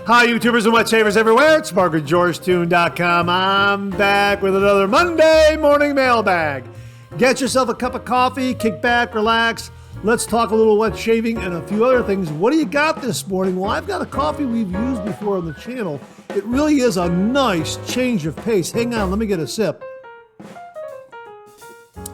Hi, YouTubers and wet shavers everywhere. It's MargaretGeorgeTune.com. I'm back with another Monday Morning Mailbag. Get yourself a cup of coffee, kick back, relax. Let's talk a little wet shaving and a few other things. What do you got this morning? Well, I've got a coffee we've used before on the channel. It really is a nice change of pace. Hang on, let me get a sip.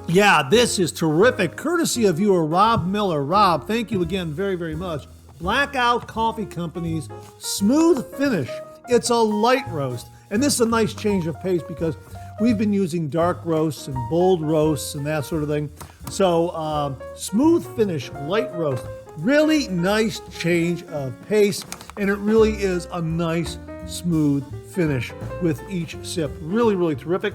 Yeah, this is terrific. Courtesy of viewer Rob Miller. Rob, thank you again very, very much. Blackout Coffee Company's Smooth Finish. It's a light roast. And this is a nice change of pace because we've been using dark roasts and bold roasts and that sort of thing. So Smooth Finish, light roast. Really nice change of pace. And it really is a nice, smooth finish with each sip. Really, really terrific.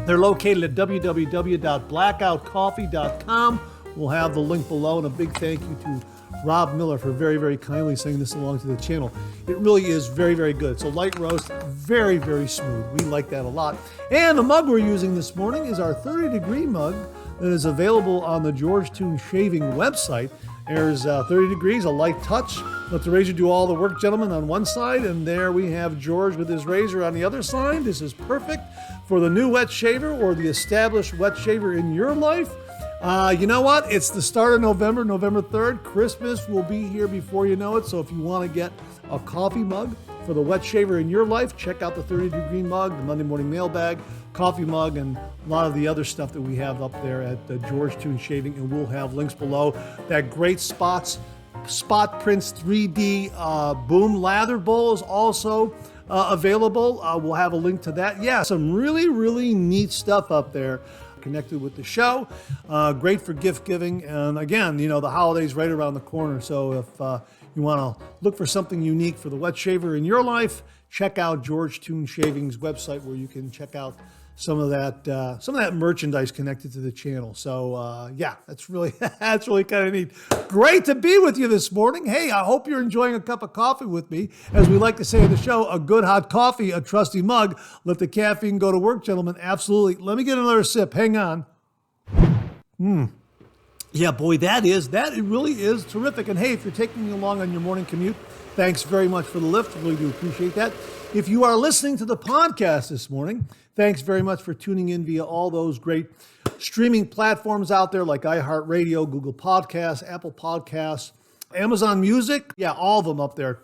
They're located at www.blackoutcoffee.com. We'll have the link below, and a big thank you to Rob Miller for very, very kindly sending this along to the channel. It really is very, very good. It's a light roast, very, very smooth. We like that a lot. And the mug we're using this morning is our 30-degree mug that is available on the George Toon Shaving website. There's 30 degrees, a light touch. Let the razor do all the work, gentlemen, on one side, and there we have George with his razor on the other side. This is perfect for the new wet shaver or the established wet shaver in your life. You know what? It's the start of November, November 3rd. Christmas will be here before you know it. So if you want to get a coffee mug for the wet shaver in your life, check out the 30-degree mug, the Monday Morning Mailbag, coffee mug, and a lot of the other stuff that we have up there at the George Toon Shaving. And we'll have links below. That great Spot Prints 3D Boom Lather Bowl is also available. We'll have a link to that. Yeah, some really, really neat stuff up there connected with the show. Great for gift giving. And again, you know, the holiday's right around the corner. So if you want to look for something unique for the wet shaver in your life, check out George Toon Shaving's website where you can check out some of that merchandise connected to the channel. So yeah, that's really kind of neat. Great to be with you this morning. Hey, I hope you're enjoying a cup of coffee with me. As we like to say in the show, a good hot coffee, a trusty mug. Let the caffeine go to work, gentlemen. Absolutely. Let me get another sip. Hang on. Yeah, boy, it really is terrific. And hey, if you're taking me along on your morning commute, thanks very much for the lift. Really do appreciate that. If you are listening to the podcast this morning, thanks very much for tuning in via all those great streaming platforms out there like iHeartRadio, Google Podcasts, Apple Podcasts, Amazon Music. Yeah, all of them up there.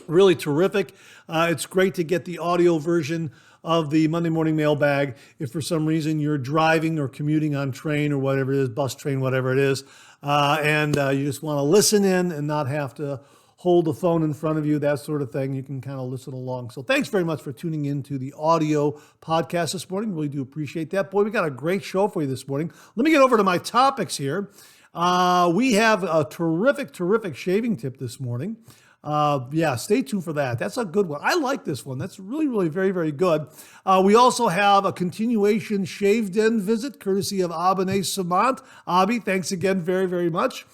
Really terrific. It's great to get the audio version of the Monday Morning Mailbag if for some reason you're driving or commuting on train or whatever it is, bus, train, whatever it is, and you just want to listen in and not have to hold the phone in front of you, that sort of thing. You can kind of listen along. So thanks very much for tuning in to the audio podcast this morning. Really do appreciate that. Boy, we got a great show for you this morning. Let me get over to my topics here. We have a terrific shaving tip this morning. Yeah, stay tuned for that. That's a good one. I like this one. That's really very, very good. We also have a continuation shave den visit courtesy of Abane Samant. Abi, thanks again very, very much.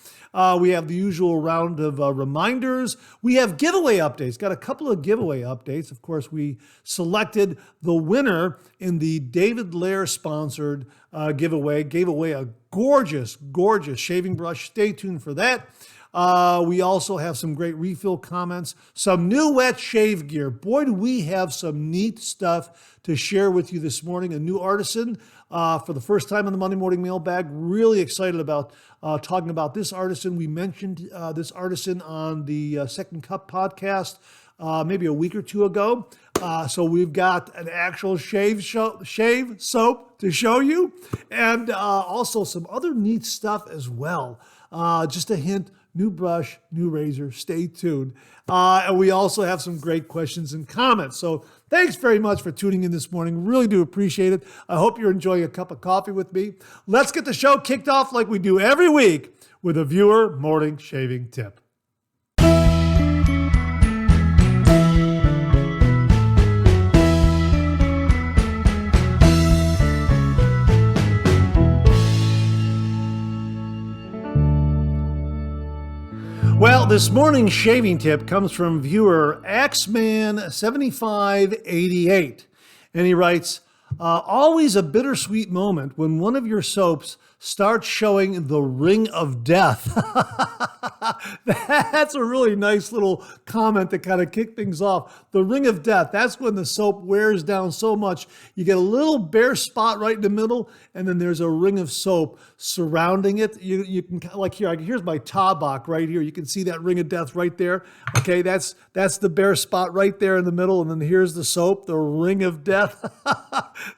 We have the usual round of reminders. We have giveaway updates. Got a couple of giveaway updates. Of course, we selected the winner in the David Lair sponsored giveaway. Gave away a gorgeous shaving brush. Stay tuned for that. We also have some great refill comments, some new wet shave gear. Boy, do we have some neat stuff to share with you this morning. A new artisan for the first time in the Monday Morning Mailbag. Really excited about talking about this artisan. We mentioned this artisan on the Second Cup podcast maybe a week or two ago. So we've got an actual shave soap to show you, and also some other neat stuff as well. Just a hint. New brush, new razor, stay tuned. And we also have some great questions and comments. So thanks very much for tuning in this morning. Really do appreciate it. I hope you're enjoying a cup of coffee with me. Let's get the show kicked off like we do every week with a viewer morning shaving tip. Well, this morning's shaving tip comes from viewer Axman7588. And he writes, always a bittersweet moment when one of your soaps start showing the ring of death. That's a really nice little comment to kind of kick things off. The ring of death, that's when the soap wears down so much. You get a little bare spot right in the middle, and then there's a ring of soap surrounding it. You can, like here's my Tabak right here. You can see that ring of death right there. Okay, that's the bare spot right there in the middle, and then here's the soap, the ring of death.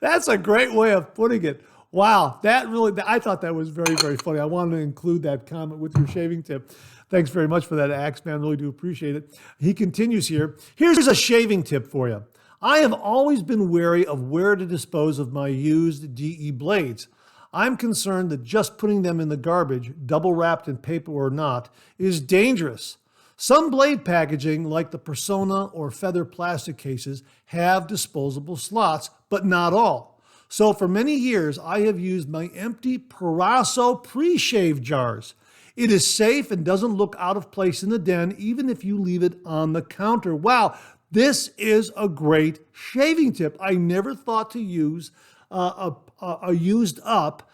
That's a great way of putting it. Wow, I thought that was very, very funny. I wanted to include that comment with your shaving tip. Thanks very much for that, Axeman. Really do appreciate it. He continues here. Here's a shaving tip for you. I have always been wary of where to dispose of my used DE blades. I'm concerned that just putting them in the garbage, double wrapped in paper or not, is dangerous. Some blade packaging, like the Persona or Feather plastic cases, have disposable slots, but not all. So for many years, I have used my empty Parasso pre-shave jars. It is safe and doesn't look out of place in the den, even if you leave it on the counter. Wow, this is a great shaving tip. I never thought to use a used up,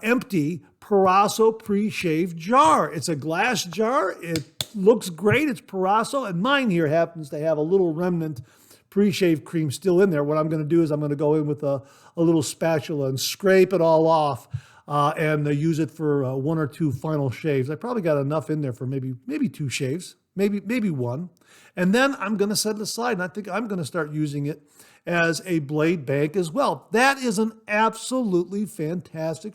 empty Parasso pre-shave jar. It's a glass jar. It looks great. It's Parasso, and mine here happens to have a little remnant pre-shave cream still in there. What I'm going to do is I'm going to go in with a little spatula and scrape it all off and use it for one or two final shaves. I probably got enough in there for maybe two shaves, maybe one. And then I'm going to set it aside, and I think I'm going to start using it as a blade bank as well. That is an absolutely fantastic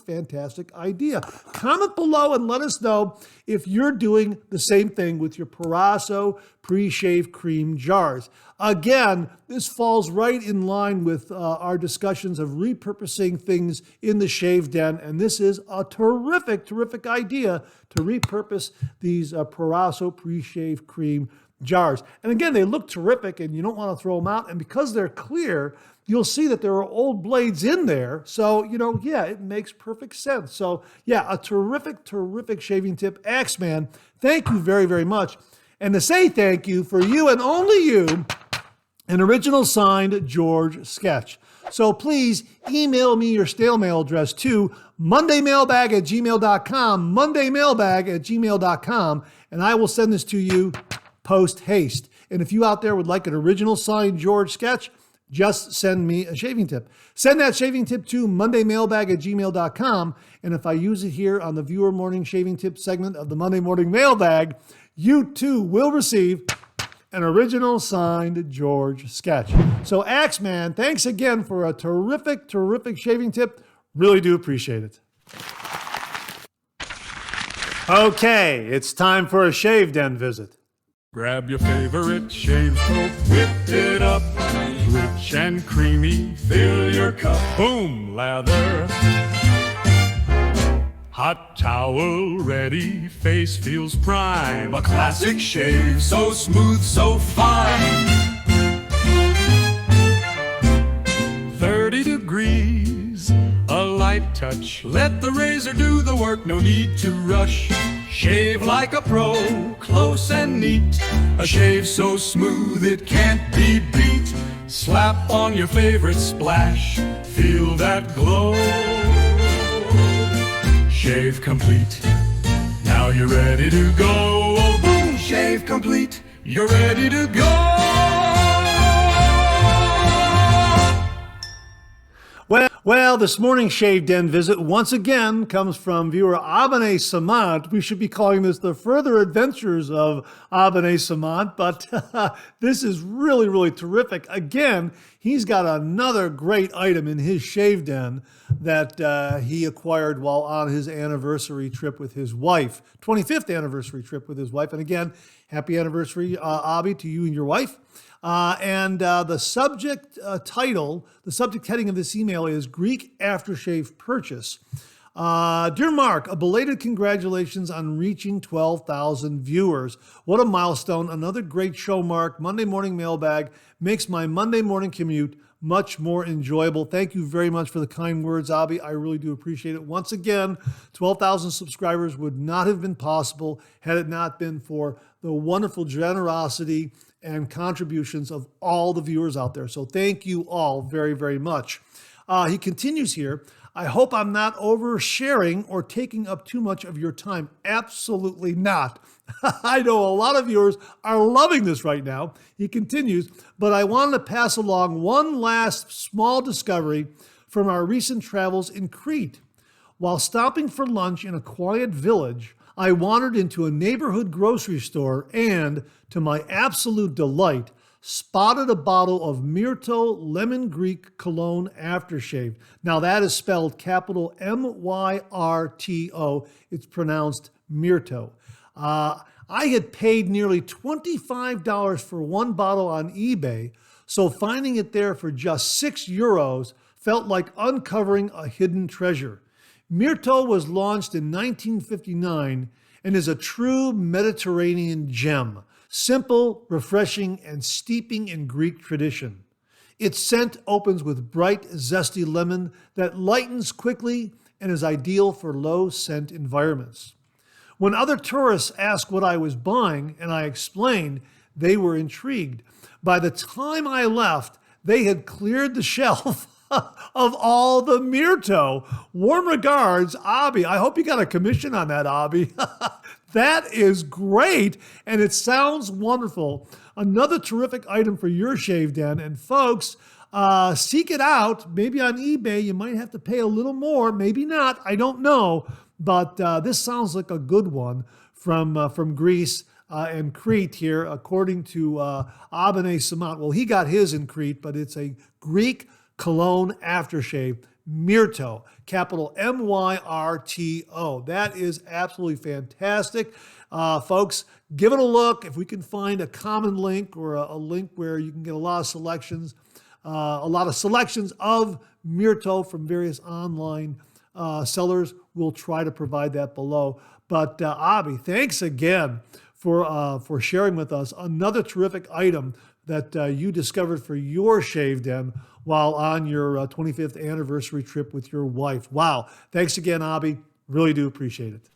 idea. Comment below and let us know if you're doing the same thing with your Parasso pre-shave cream jars. Again, this falls right in line with our discussions of repurposing things in the shave den, and this is a terrific idea to repurpose these Parasso pre-shave cream jars. And again, they look terrific and you don't want to throw them out. And because they're clear, you'll see that there are old blades in there. So, it makes perfect sense. So yeah, a terrific shaving tip. Axeman, thank you very, very much. And to say thank you, for you and only you, an original signed George sketch. So please email me your stale mail address to mondaymailbag@gmail.com, mondaymailbag@gmail.com, and I will send this to you post haste. And if you out there would like an original signed George sketch, just send me a shaving tip. Send that shaving tip to mondaymailbag@gmail.com. And if I use it here on the Viewer Morning Shaving Tip segment of the Monday Morning Mailbag, you too will receive an original signed George sketch. So Axeman, thanks again for a terrific shaving tip. Really do appreciate it. Okay, it's time for a shave den visit. Grab your favorite shave soap, whip it up, rich and creamy, fill your cup. Boom, lather. Hot towel ready, face feels prime. A classic shave, so smooth, so fine. 30 degrees, a light touch. Let the razor do the work, no need to rush. Shave like a pro, close and neat. A shave so smooth it can't be beat. Slap on your favorite splash, feel that glow. Shave complete, now you're ready to go. Oh, boom, shave complete, you're ready to go. Well, this morning's Shave Den visit once again comes from viewer Abane Samant. We should be calling this the further adventures of Abane Samant, but this is really terrific. Again, he's got another great item in his shave den that he acquired while on his anniversary trip with his wife, 25th anniversary trip with his wife. And again, happy anniversary, Abby, to you and your wife. The subject title, the subject heading of this email is Greek Aftershave Purchase. Dear Mark, a belated congratulations on reaching 12,000 viewers. What a milestone. Another great show, Mark. Monday Morning Mailbag makes my Monday morning commute much more enjoyable. Thank you very much for the kind words, Abby. I really do appreciate it. Once again, 12,000 subscribers would not have been possible had it not been for the wonderful generosity and contributions of all the viewers out there. So thank you all very, very much. He continues here. I hope I'm not oversharing or taking up too much of your time. Absolutely not. I know a lot of viewers are loving this right now. He continues, but I wanted to pass along one last small discovery from our recent travels in Crete. While stopping for lunch in a quiet village, I wandered into a neighborhood grocery store and, to my absolute delight, spotted a bottle of Myrto Lemon Greek Cologne Aftershave. Now that is spelled capital Myrto. It's pronounced Myrto. I had paid nearly $25 for one bottle on eBay, so finding it there for just €6 felt like uncovering a hidden treasure. Myrto was launched in 1959 and is a true Mediterranean gem. Simple, refreshing, and steeping in Greek tradition. Its scent opens with bright, zesty lemon that lightens quickly and is ideal for low scent environments. When other tourists asked what I was buying and I explained, they were intrigued. By the time I left, they had cleared the shelf of all the Myrto. Warm regards, Abby. I hope you got a commission on that, Abby. That is great, and it sounds wonderful. Another terrific item for your shave den. And folks, seek it out. Maybe on eBay, you might have to pay a little more. Maybe not. I don't know. But this sounds like a good one from Greece and Crete here, according to Abene Samat. Well, he got his in Crete, but it's a Greek cologne aftershave, Myrto, capital Myrto. That is absolutely fantastic. Folks, give it a look. If we can find a common link or a link where you can get a lot of selections of Myrto from various online sellers, we'll try to provide that below. But Abby, thanks again for sharing with us another terrific item that you discovered for your shave den while on your 25th anniversary trip with your wife. Wow. Thanks again, Abby. Really do appreciate it.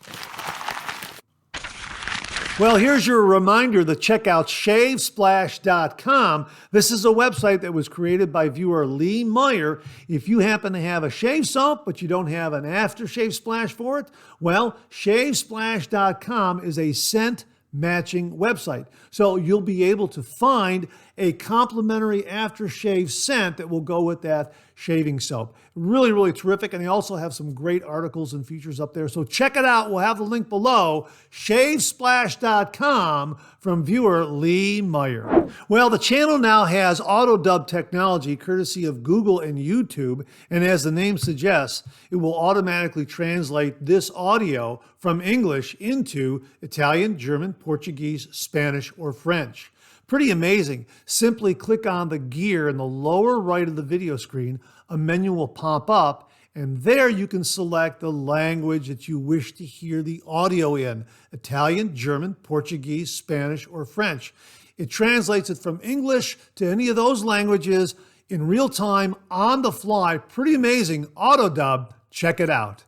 Well, here's your reminder to check out shavesplash.com. This is a website that was created by viewer Lee Meyer. If you happen to have a shave soap, but you don't have an aftershave splash for it, well, shavesplash.com is a scent matching website. So you'll be able to find a complimentary aftershave scent that will go with that shaving soap. Really, really terrific. And they also have some great articles and features up there. So check it out. We'll have the link below, shavesplash.com from viewer Lee Meyer. Well, the channel now has auto dub technology courtesy of Google and YouTube. And as the name suggests, it will automatically translate this audio from English into Italian, German, Portuguese, Spanish, or French. Pretty amazing. Simply click on the gear in the lower right of the video screen. A menu will pop up, and there you can select the language that you wish to hear the audio in: Italian, German, Portuguese, Spanish, or French. It translates it from English to any of those languages in real time, on the fly. Pretty amazing. Auto dub. Check it out.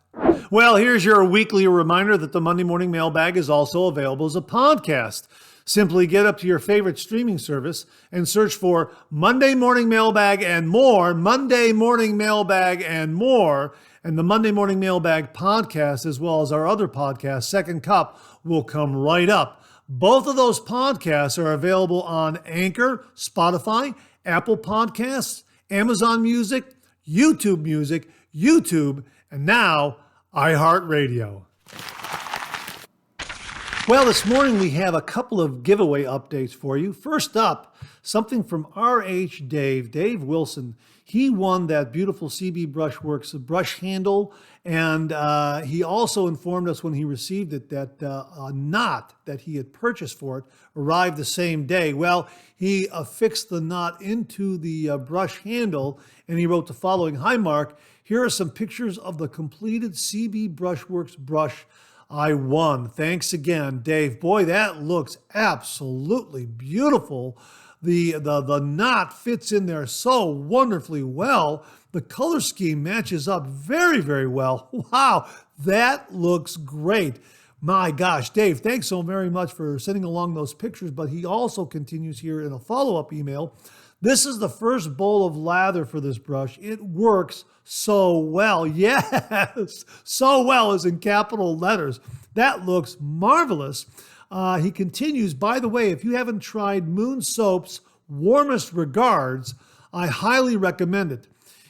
Well, here's your weekly reminder that the Monday Morning Mailbag is also available as a podcast. Simply get up to your favorite streaming service and search for Monday Morning Mailbag and more, Monday Morning Mailbag and more, and the Monday Morning Mailbag podcast, as well as our other podcast, Second Cup, will come right up. Both of those podcasts are available on Anchor, Spotify, Apple Podcasts, Amazon Music, YouTube, and now iHeartRadio. Well, this morning we have a couple of giveaway updates for you. First up, something from RH Dave Wilson. He won that beautiful IndyBrushworx brush handle, and he also informed us when he received it that a knot that he had purchased for it arrived the same day. Well, he affixed the knot into the brush handle, and he wrote the following: "Hi, Mark. Here are some pictures of the completed IndyBrushworx brush I won. Thanks again, Dave." Boy, that looks absolutely beautiful. The knot fits in there so wonderfully well. The color scheme matches up very, very well. Wow, that looks great. My gosh, Dave, thanks so very much for sending along those pictures. But he also continues here in a follow-up email This is the first bowl of lather for this brush. It works so well. Yes, so well is in capital letters. That looks marvelous. He continues, by the way, if you haven't tried Moon Soap's Warmest Regards, I highly recommend it.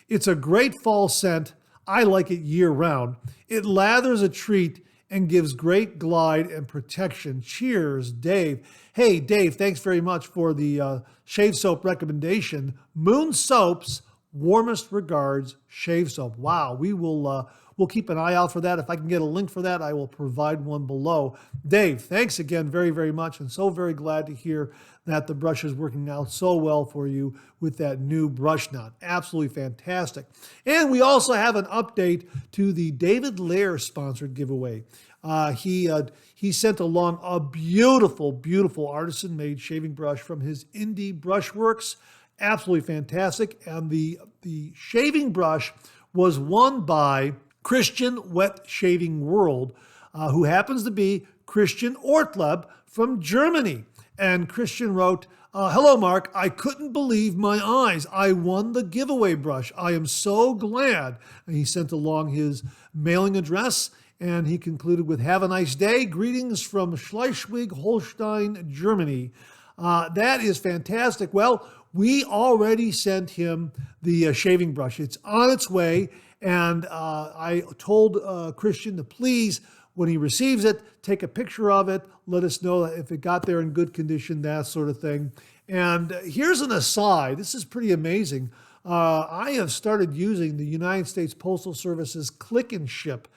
It's a great fall scent. I like it year-round. It lathers a treat and gives great glide and protection. Cheers, Dave. Hey, Dave, thanks very much for the shave soap recommendation. Moon Soap's Warmest Regards Shave Soap. Wow, we'll keep an eye out for that. If I can get a link for that, I will provide one below. Dave, thanks again very, very much, and so very glad to hear that the brush is working out so well for you with that new brush knot. Absolutely fantastic. And we also have an update to the David Lair sponsored giveaway. He sent along a beautiful, beautiful artisan-made shaving brush from his IndyBrushworx. Absolutely fantastic. And the shaving brush was won by Christian Wet Shaving World, who happens to be Christian Ortleb from Germany. And Christian wrote, hello, Mark. I couldn't believe my eyes. I won the giveaway brush. I am so glad. And he sent along his mailing address, and he concluded with, have a nice day. Greetings from Schleswig-Holstein, Germany. That is fantastic. Well, we already sent him the shaving brush. It's on its way. And I told Christian to please, when he receives it, take a picture of it, let us know if it got there in good condition, that sort of thing. And here's an aside. This is pretty amazing. I have started using the United States Postal Service's Click and Ship.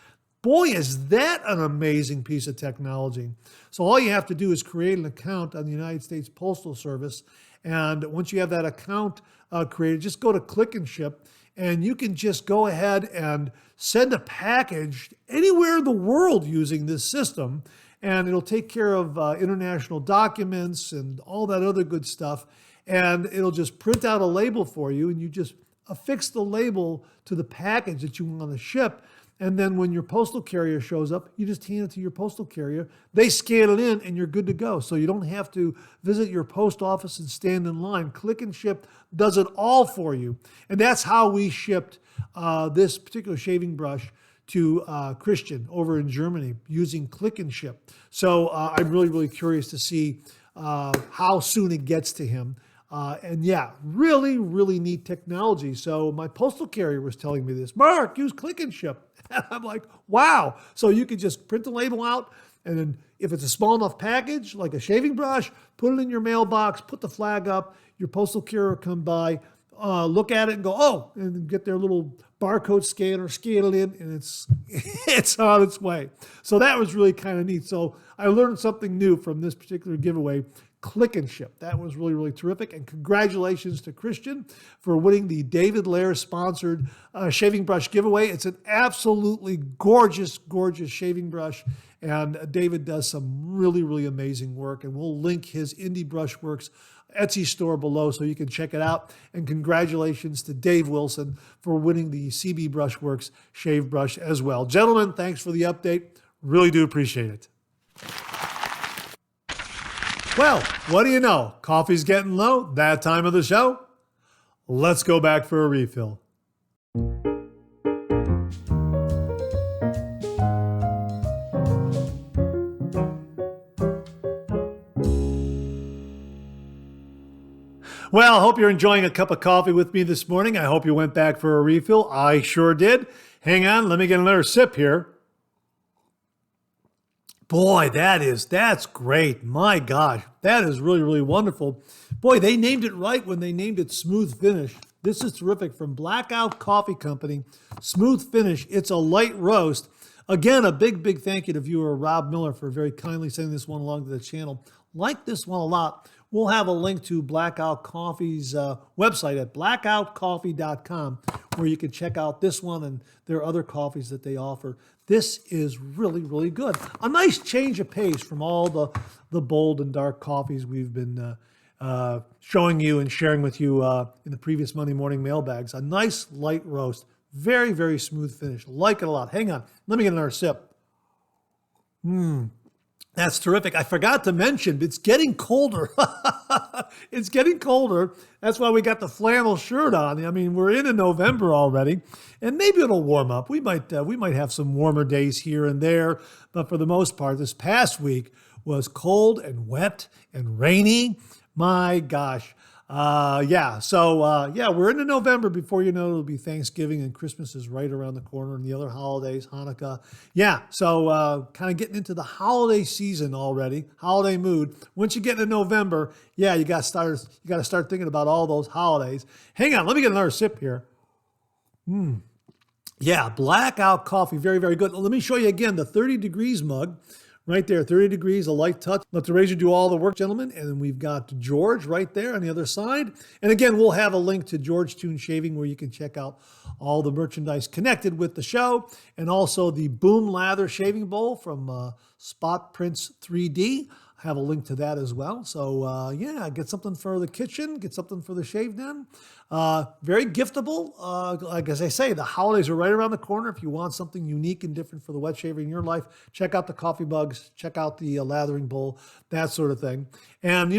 Boy, is that an amazing piece of technology. So all you have to do is create an account on the United States Postal Service. And once you have that account created, just go to Click and Ship, and you can just go ahead and send a package anywhere in the world using this system, and it'll take care of international documents and all that other good stuff, and it'll just print out a label for you, and you just affix the label to the package that you want to ship. And then when your postal carrier shows up, you just hand it to your postal carrier. They scan it in, and you're good to go. So you don't have to visit your post office and stand in line. Click and Ship does it all for you. And that's how we shipped this particular shaving brush to Christian over in Germany using Click and Ship. So I'm really, really curious to see how soon it gets to him. And yeah, really, really neat technology. So my postal carrier was telling me this, Mark, use Click and Ship. And I'm like, wow. So you could just print the label out, and then if it's a small enough package, like a shaving brush, put it in your mailbox, put the flag up, your postal carrier come by, look at it and go, oh, and get their little barcode scanner, scan it in, and it's on its way. So that was really kind of neat. So I learned something new from this particular giveaway. Click and Ship. That was really, really terrific. And congratulations to Christian for winning the David Lair sponsored shaving brush giveaway. It's an absolutely gorgeous, gorgeous shaving brush. And David does some really, really amazing work. And we'll link his IndyBrushworx Etsy store below so you can check it out. And congratulations to Dave Wilson for winning the CB Brushworx shave brush as well. Gentlemen, thanks for the update. Really do appreciate it. Well, what do you know? Coffee's getting low, that time of the show. Let's go back for a refill. Well, I hope you're enjoying a cup of coffee with me this morning. I hope you went back for a refill. I sure did. Hang on, let me get another sip here. Boy, that's great. My gosh, that is really, really wonderful. Boy, they named it right when they named it Smooth Finish. This is terrific from Blackout Coffee Company. Smooth Finish. It's a light roast. Again, a big, big thank you to viewer Rob Miller for very kindly sending this one along to the channel. Like this one a lot. We'll have a link to Blackout Coffee's website at blackoutcoffee.com, where you can check out this one and their other coffees that they offer. This is really, really good. A nice change of pace from all the bold and dark coffees we've been showing you and sharing with you in the previous Monday morning mailbags. A nice light roast. Very, very smooth finish. Like it a lot. Hang on. Let me get another sip. That's terrific. I forgot to mention, it's getting colder. It's getting colder. That's why we got the flannel shirt on. I mean, we're into November already, and maybe it'll warm up. We might have some warmer days here and there, but for the most part, this past week was cold and wet and rainy. My gosh. We're into November. Before you know, it'll be Thanksgiving, and Christmas is right around the corner, and the other holidays, Hanukkah. Kind of getting into the holiday season already, holiday mood. Once you get into November, you got to start thinking about all those holidays. Hang on, let me get another sip here. Yeah, blackout coffee, very, very good. Let me show you again the 30 degrees mug. Right there, 30 degrees, a light touch. Let the razor do all the work, gentlemen. And then we've got George right there on the other side. And again, we'll have a link to George Toon Shaving where you can check out all the merchandise connected with the show. And also the Boom Lather Shaving Bowl from Spot Prints 3D. I have a link to that as well. So get something for the kitchen, get something for the shave den. Very giftable. Like as I say, the holidays are right around the corner. If you want something unique and different for the wet shaver in your life, check out the coffee mugs, check out the lathering bowl, that sort of thing. And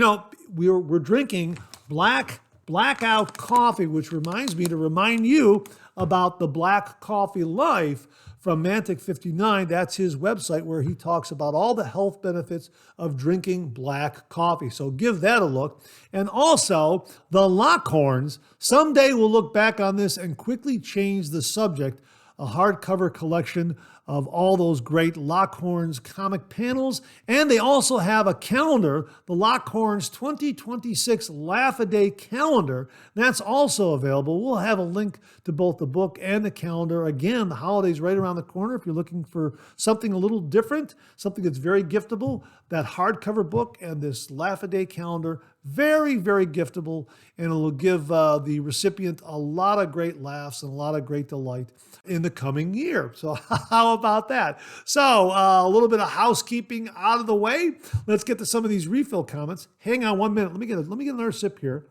we're drinking blackout coffee, which reminds me to remind you about the Black Coffee Life from Mantic 59. That's his website where he talks about all the health benefits of drinking black coffee. So give that a look. And also the Lockhorns. Someday we'll look back on this and quickly change the subject. A hardcover collection of all those great Lockhorns comic panels. And they also have a calendar, the Lockhorns 2026 Laugh-A-Day calendar. That's also available. We'll have a link to both the book and the calendar. Again, the holidays right around the corner. If you're looking for something a little different, something that's very giftable, that hardcover book and this Laugh-A-Day calendar, very, very giftable, and it will give the recipient a lot of great laughs and a lot of great delight in the coming year. So how about that? So a little bit of housekeeping out of the way. Let's get to some of these refill comments. Hang on 1 minute. Let me get another sip here.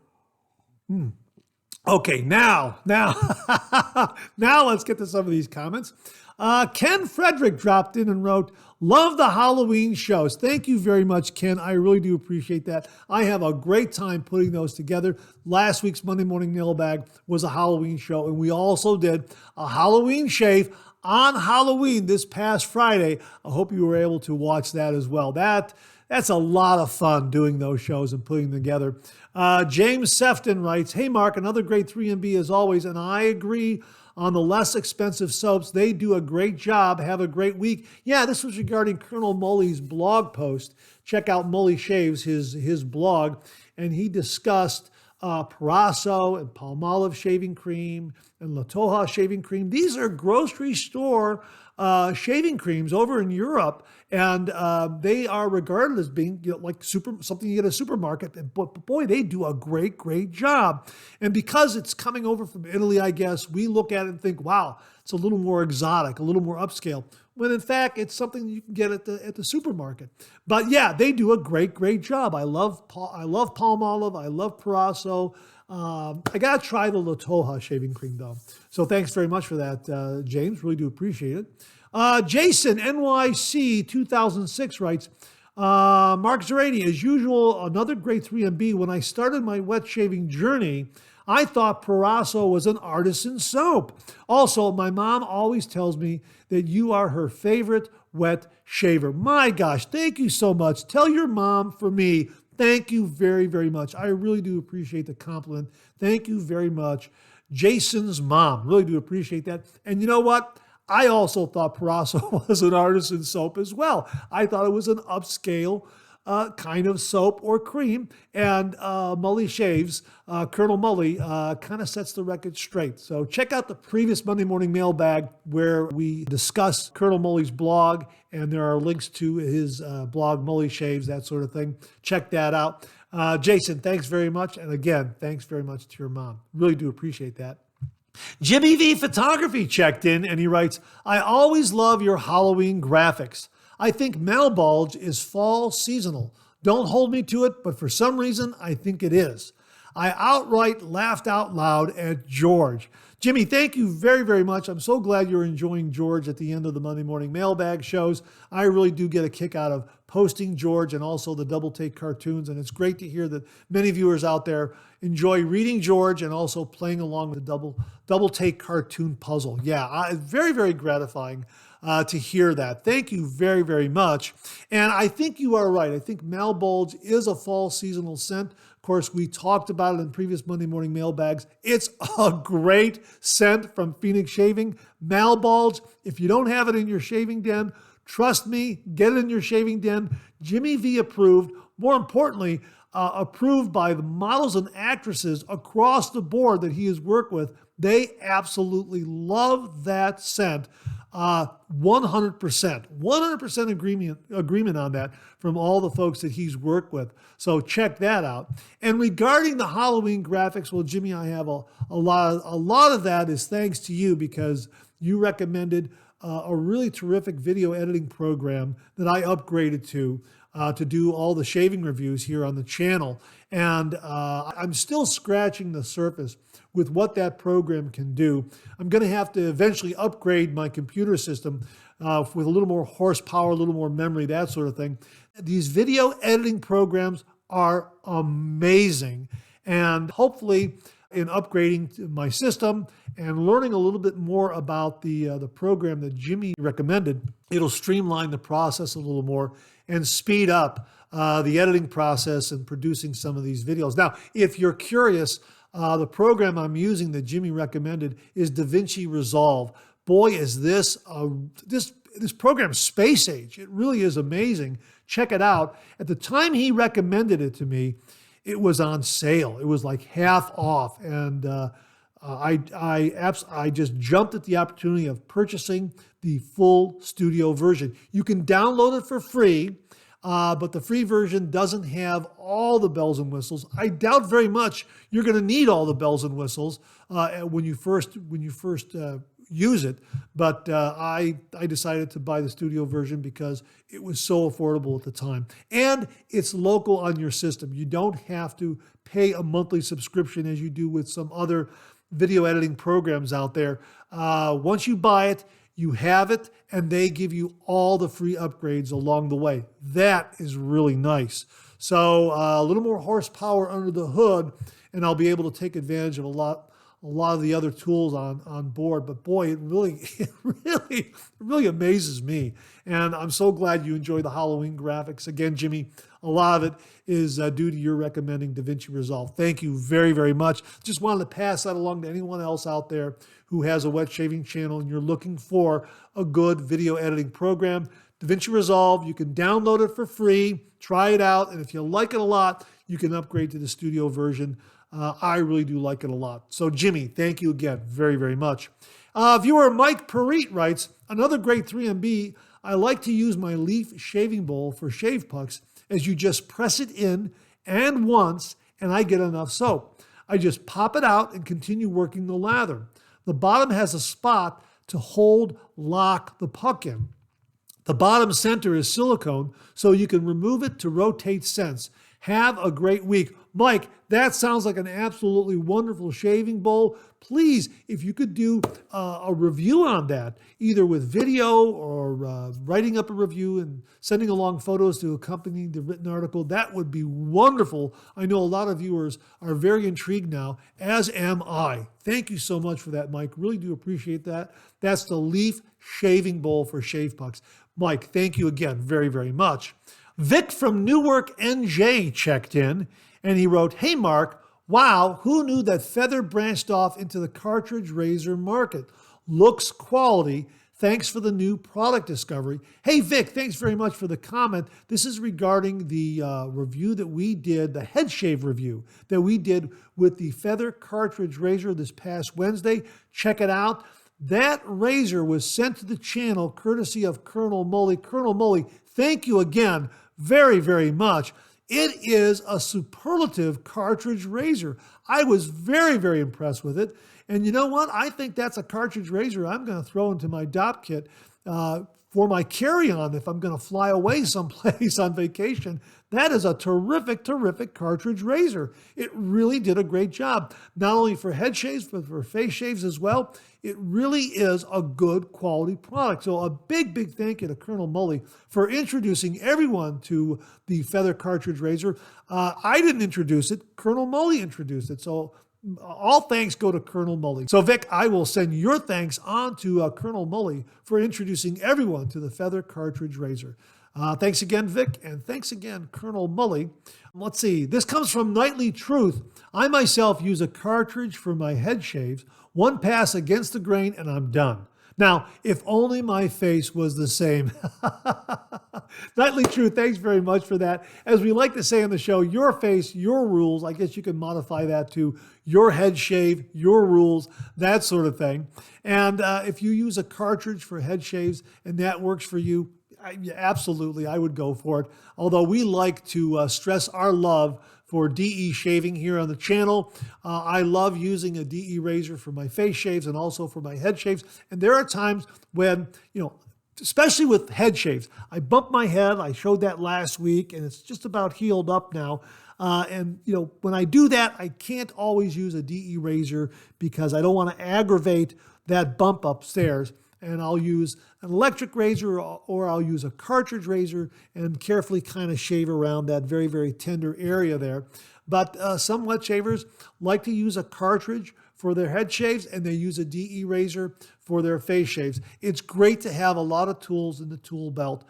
Okay, now let's get to some of these comments. Ken Frederick dropped in and wrote, "Love the Halloween shows." Thank you very much, Ken. I really do appreciate that. I have a great time putting those together. Last week's Monday Morning Mailbag was a Halloween show, and we also did a Halloween shave on Halloween this past Friday. I hope you were able to watch that as well. That's a lot of fun doing those shows and putting them together. James Sefton writes, "Hey, Mark, another great 3MB as always, and I agree on the less expensive soaps. They do a great job. Have a great week." Yeah, this was regarding Colonel Mully's blog post. Check out Mully Shaves, his blog, and he discussed Paraso and Palmolive shaving cream and La Toja shaving cream. These are grocery store shaving creams over in Europe, and they are regarded as being like something you get at a supermarket. But boy, they do a great, great job. And because it's coming over from Italy, I guess, we look at it and think, wow, it's a little more exotic, a little more upscale. When in fact, it's something you can get at the supermarket. But yeah, they do a great, great job. I love Palmolive. I love Paraso. I got to try the La Toja shaving cream, though. So thanks very much for that, James. Really do appreciate it. Jason, NYC 2006 writes, Mark Zarady, as usual, another great 3MB. When I started my wet shaving journey, I thought Paraso was an artisan soap. Also, my mom always tells me that you are her favorite wet shaver. My gosh, thank you so much. Tell your mom for me, thank you very, very much. I really do appreciate the compliment. Thank you very much. Jason's mom, really do appreciate that. And you know what? I also thought Paraso was an artisan soap as well. I thought it was an upscale kind of soap or cream. And Mully Shaves, Colonel Mully, kind of sets the record straight. So check out the previous Monday Morning Mailbag where we discuss Colonel Mully's blog, and there are links to his blog, Mully Shaves, that sort of thing. Check that out. Jason, thanks very much. And again, thanks very much to your mom. Really do appreciate that. Jimmy V Photography checked in and he writes, I always love your Halloween graphics. I think Malbulge is fall seasonal. Don't hold me to it, but for some reason, I think it is. I outright laughed out loud at George. Jimmy, thank you very, very much. I'm so glad you're enjoying George at the end of the Monday Morning Mailbag shows. I really do get a kick out of posting George and also the Double Take cartoons, and it's great to hear that many viewers out there enjoy reading George and also playing along with the Double Take cartoon puzzle. Yeah, very, very gratifying to hear that. Thank you very, very much. And I think you are right. I think Malbolge is a fall seasonal scent. Of course, we talked about it in previous Monday Morning Mailbags. It's a great scent from Phoenix Shaving. Malbolge, if you don't have it in your shaving den, trust me, get it in your shaving den. Jimmy V approved. More importantly, approved by the models and actresses across the board that he has worked with. They absolutely love that scent. 100% agreement on that from all the folks that he's worked with. So check that out. And regarding the Halloween graphics, well, Jimmy, I have a lot of that is thanks to you, because you recommended a really terrific video editing program that I upgraded to do all the shaving reviews here on the channel. And I'm still scratching the surface with what that program can do. I'm going to have to eventually upgrade my computer system with a little more horsepower, a little more memory, that sort of thing. These video editing programs are amazing. And hopefully, in upgrading my system and learning a little bit more about the program that Jimmy recommended, it'll streamline the process a little more and speed up the editing process and producing some of these videos. Now, if you're curious, the program I'm using that Jimmy recommended is DaVinci Resolve. Boy, is this program space age. It really is amazing. Check it out. At the time he recommended it to me, it was on sale. It was like half off, and I just jumped at the opportunity of purchasing the full studio version. You can download it for free, but the free version doesn't have all the bells and whistles. I doubt very much you're going to need all the bells and whistles when you first use it. But I decided to buy the studio version because it was so affordable at the time. And it's local on your system. You don't have to pay a monthly subscription as you do with some other video editing programs out there. Once you buy it, you have it, and they give you all the free upgrades along the way. That is really nice. So a little more horsepower under the hood, and I'll be able to take advantage of a lot of the other tools on board. But boy, it really amazes me. And I'm so glad you enjoy the Halloween graphics. Again, Jimmy, a lot of it is due to your recommending DaVinci Resolve. Thank you very, very much. Just wanted to pass that along to anyone else out there who has a wet shaving channel and you're looking for a good video editing program. DaVinci Resolve, you can download it for free, try it out, and if you like it a lot, you can upgrade to the studio version. I really do like it a lot. So Jimmy, thank you again very, very much. Viewer Mike Perit writes, another great 3MB. I like to use my leaf shaving bowl for shave pucks, as you just press it in and once, and I get enough soap. I just pop it out and continue working the lather. The bottom has a spot to lock the puck in. The bottom center is silicone, so you can remove it to rotate scents. Have a great week. Mike, that sounds like an absolutely wonderful shaving bowl. Please, if you could do a review on that, either with video or writing up a review and sending along photos to accompany the written article, that would be wonderful. I know a lot of viewers are very intrigued now, as am I. Thank you so much for that, Mike. Really do appreciate that. That's the Leaf Shaving Bowl for shave pucks. Mike, thank you again very, very much. Vic from Newark, NJ checked in, and he wrote, hey, Mark, wow, who knew that feather branched off into the cartridge razor market? Looks quality. Thanks for the new product discovery. Hey, Vic, thanks very much for the comment. This is regarding the review that we did, the head shave review that we did with the feather cartridge razor this past Wednesday. Check it out. That razor was sent to the channel courtesy of Colonel Mully. Colonel Mully, thank you again very, very much. It is a superlative cartridge razor. I was very, very impressed with it. And you know what? I think that's a cartridge razor I'm going to throw into my DOP kit for my carry-on if I'm going to fly away someplace on vacation. that is a terrific, terrific cartridge razor. It really did a great job, not only for head shaves, but for face shaves as well. It really is a good quality product. So a big, big thank you to Colonel Mully for introducing everyone to the feather cartridge razor. I didn't introduce it. Colonel Mully introduced it. So all thanks go to Colonel Mully. So Vic, I will send your thanks on to Colonel Mully for introducing everyone to the feather cartridge razor. Thanks again, Vic, and thanks again, Colonel Mully. Let's see, this comes from Nightly Truth. I myself use a cartridge for my head shaves, one pass against the grain, and I'm done. Now, if only my face was the same. Nightly Truth, thanks very much for that. As we like to say on the show, your face, your rules. I guess you can modify that to your head shave, your rules, that sort of thing. And if you use a cartridge for head shaves and that works for you, absolutely, I would go for it. Although we like to stress our love for DE shaving here on the channel. I love using a DE razor for my face shaves and also for my head shaves. And there are times when, especially with head shaves, I bump my head. I showed that last week, and it's just about healed up now. When I do that, I can't always use a DE razor because I don't want to aggravate that bump upstairs. And I'll use an electric razor or I'll use a cartridge razor and carefully kind of shave around that very, very tender area there. But some wet shavers like to use a cartridge for their head shaves and they use a DE razor for their face shaves. It's great to have a lot of tools in the tool belt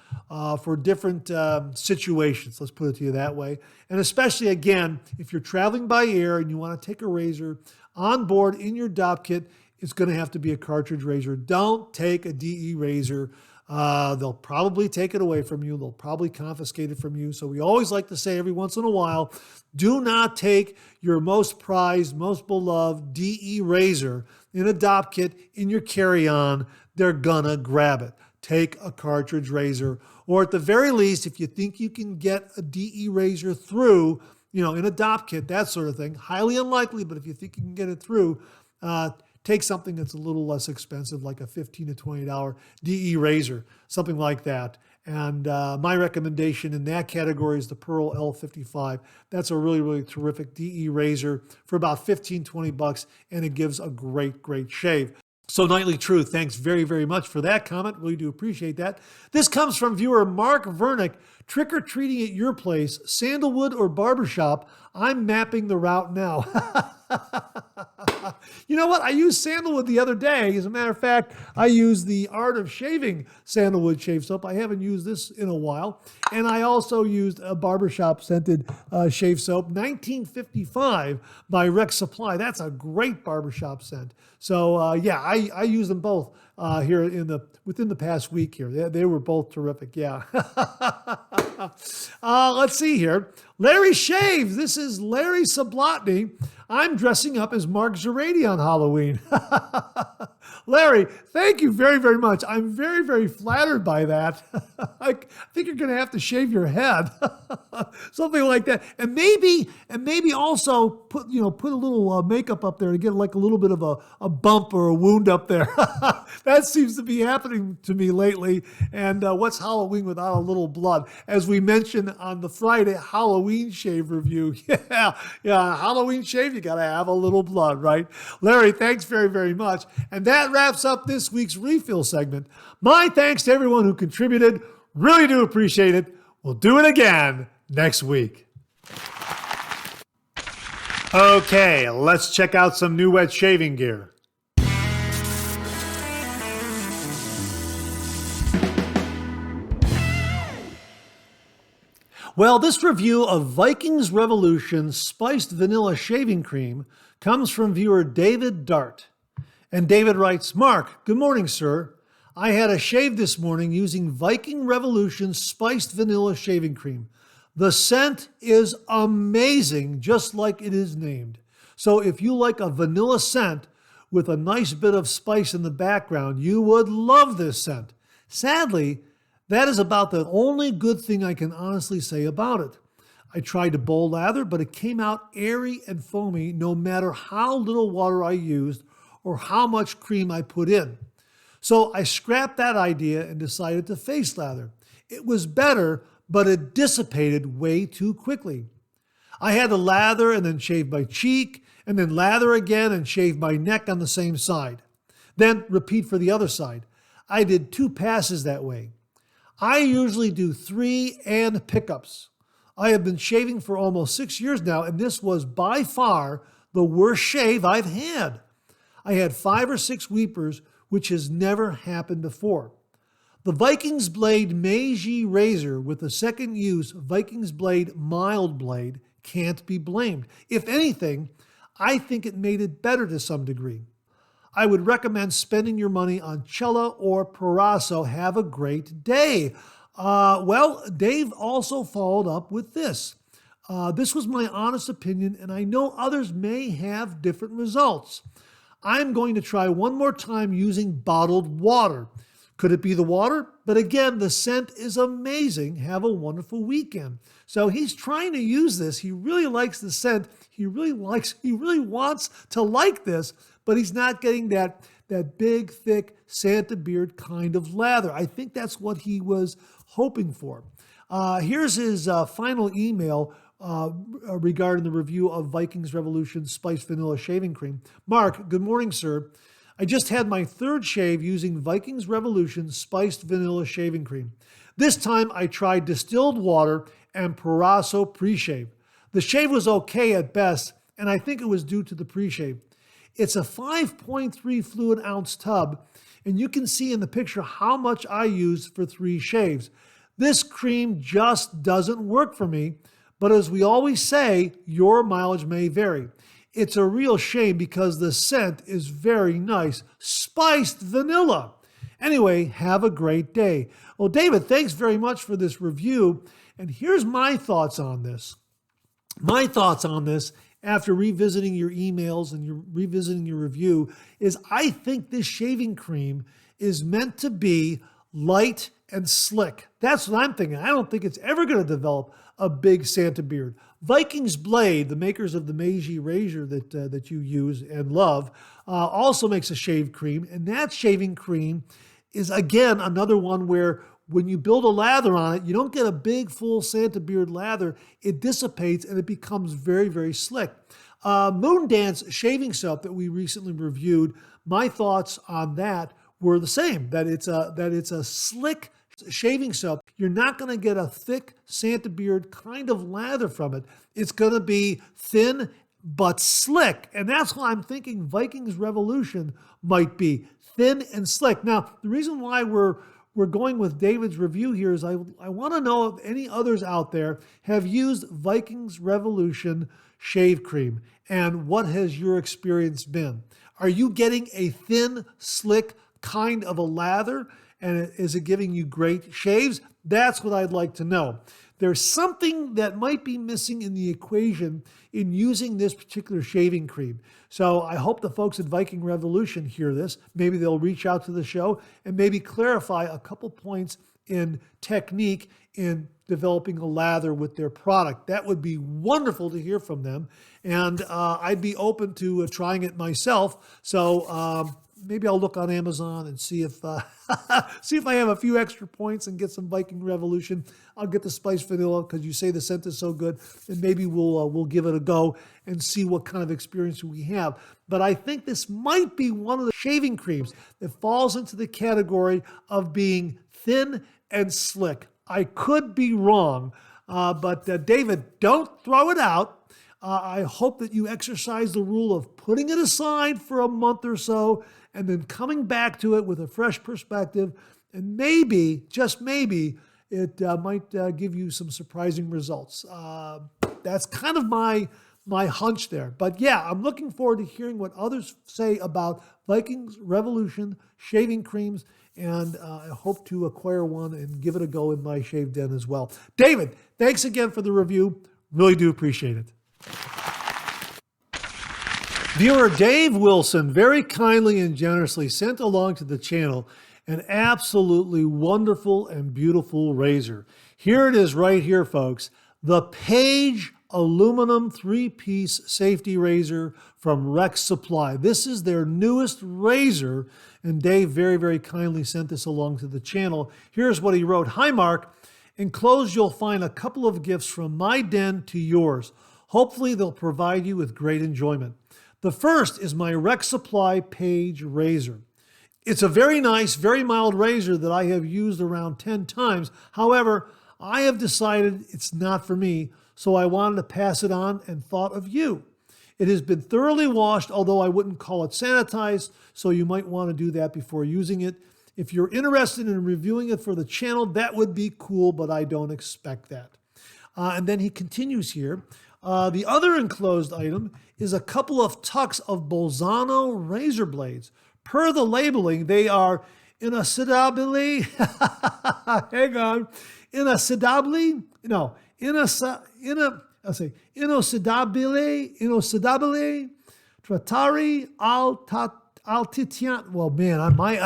for different situations, let's put it to you that way. And especially, again, if you're traveling by air and you want to take a razor on board in your DOP kit, it's going to have to be a cartridge razor. Don't take a DE razor. They'll probably take it away from you. They'll probably confiscate it from you. So we always like to say every once in a while, do not take your most prized, most beloved DE razor in a DOP kit in your carry-on. They're gonna grab it. Take a cartridge razor. Or at the very least, if you think you can get a DE razor through, in a DOP kit, that sort of thing, highly unlikely, but if you think you can get it through, take something that's a little less expensive, like a $15 to $20 DE razor, something like that. And my recommendation in that category is the Pearl L55. That's a really, really terrific DE razor for about $15-20, and it gives a great, great shave. So Nightly Truth, thanks very, very much for that comment. Really do appreciate that. This comes from viewer Mark Vernick. Trick-or-treating at your place, sandalwood or barbershop, I'm mapping the route now. You know what? I used sandalwood the other day. As a matter of fact, I used the Art of Shaving sandalwood shave soap. I haven't used this in a while. And I also used a barbershop scented shave soap, 1955 by Rex Supply. That's a great barbershop scent. So I use them both here within the past week here. They were both terrific. Yeah. Let's see here. Larry Shaves. This is Larry Sablotny. I'm dressing up as Mark Zerady on Halloween. Larry, thank you very, very much. I'm very, very flattered by that. I think you're going to have to shave your head, something like that, and maybe also put a little makeup up there to get like a little bit of a bump or a wound up there. That seems to be happening to me lately. And what's Halloween without a little blood? As we mentioned on the Friday Halloween shave review, yeah, Halloween shave, you got to have a little blood, right? Larry, thanks very, very much. And that wraps up this week's refill segment. My thanks to everyone who contributed. Really do appreciate it. We'll do it again next week. Okay, let's check out some new wet shaving gear. Well, this review of Viking's Revolution Spiced Vanilla Shaving Cream comes from viewer David Dart. And David writes, Mark, good morning, sir. I had a shave this morning using Viking Revolution Spiced Vanilla Shaving Cream. The scent is amazing, just like it is named. So if you like a vanilla scent with a nice bit of spice in the background, you would love this scent. Sadly, that is about the only good thing I can honestly say about it. I tried to bowl lather, but it came out airy and foamy no matter how little water I used or how much cream I put in. So I scrapped that idea and decided to face lather. It was better, but it dissipated way too quickly. I had to lather and then shave my cheek, and then lather again and shave my neck on the same side. Then repeat for the other side. I did 2 passes that way. I usually do 3 and pickups. I have been shaving for almost 6 years now, and this was by far the worst shave I've had. I had 5 or 6 weepers, which has never happened before. The Viking's Blade Meiji razor with the second use Viking's Blade mild blade can't be blamed. If anything, I think it made it better to some degree. I would recommend spending your money on Cella or Proraso. Have a great day. Well, Dave also followed up with this. This was my honest opinion, and I know others may have different results. I'm going to try one more time using bottled water. Could it be the water? But again, the scent is amazing. Have a wonderful weekend. So he's trying to use this. He really likes the scent. He really wants to like this, but he's not getting that big, thick Santa beard kind of lather. I think that's what he was hoping for. Here's his final email regarding the review of Viking's Revolution Spiced Vanilla Shaving Cream. Mark, good morning, sir. I just had my 3rd shave using Viking's Revolution Spiced Vanilla Shaving Cream. This time I tried distilled water and Proraso pre-shave. The shave was okay at best, and I think it was due to the pre-shave. It's a 5.3 fluid ounce tub, and you can see in the picture how much I used for 3 shaves. This cream just doesn't work for me, but as we always say, your mileage may vary. It's a real shame because the scent is very nice. Spiced vanilla. Anyway, have a great day. Well, David, thanks very much for this review. And here's my thoughts on this. My thoughts on this after revisiting your emails and revisiting your review is I think this shaving cream is meant to be light and slick. That's what I'm thinking. I don't think it's ever going to develop a big Santa beard. Viking's Blade, the makers of the Meiji razor that you use and love, also makes a shave cream. And that shaving cream is, again, another one where when you build a lather on it, you don't get a big, full Santa beard lather. It dissipates and it becomes very, very slick. Moondance shaving soap that we recently reviewed, my thoughts on that were the same, that it's a slick shaving soap. You're not going to get a thick Santa beard kind of lather from it. It's going to be thin but slick. And that's why I'm thinking Viking's Revolution might be thin and slick. Now, the reason why we're going with David's review here is I want to know if any others out there have used Viking's Revolution shave cream, and what has your experience been? Are you getting a thin, slick kind of a lather? And is it giving you great shaves? That's what I'd like to know. There's something that might be missing in the equation in using this particular shaving cream. So I hope the folks at Viking Revolution hear this. Maybe they'll reach out to the show and maybe clarify a couple points in technique in developing a lather with their product. That would be wonderful to hear from them. And I'd be open to trying it myself. So maybe I'll look on Amazon and see if I have a few extra points and get some Viking Revolution. I'll get the spiced vanilla because you say the scent is so good, and maybe we'll give it a go and see what kind of experience we have. But I think this might be one of the shaving creams that falls into the category of being thin and slick. I could be wrong, but David, don't throw it out. I hope that you exercise the rule of putting it aside for a month or so and then coming back to it with a fresh perspective. And maybe, just maybe, it might give you some surprising results. That's kind of my hunch there. But yeah, I'm looking forward to hearing what others say about Viking's Revolution shaving creams. And I hope to acquire one and give it a go in my shave den as well. David, thanks again for the review. Really do appreciate it. Viewer Dave Wilson very kindly and generously sent along to the channel an absolutely wonderful and beautiful razor. Here it is right here, folks. The Page aluminum 3-piece safety razor from Rex Supply. This is their newest razor, and Dave very, very kindly sent this along to the channel. Here's what he wrote. Hi, Mark. Enclosed, you'll find a couple of gifts from my den to yours. Hopefully, they'll provide you with great enjoyment. The first is my Rec Supply Page razor. It's a very nice, very mild razor that I have used around 10 times. However, I have decided it's not for me, so I wanted to pass it on and thought of you. It has been thoroughly washed, although I wouldn't call it sanitized, so you might want to do that before using it. If you're interested in reviewing it for the channel, that would be cool, but I don't expect that. And then he continues here. The other enclosed item is a couple of tucks of Bolzano razor blades. Per the labeling, they are inoxidably, hang on, inoxidably trattari al titian. Well, man, I might.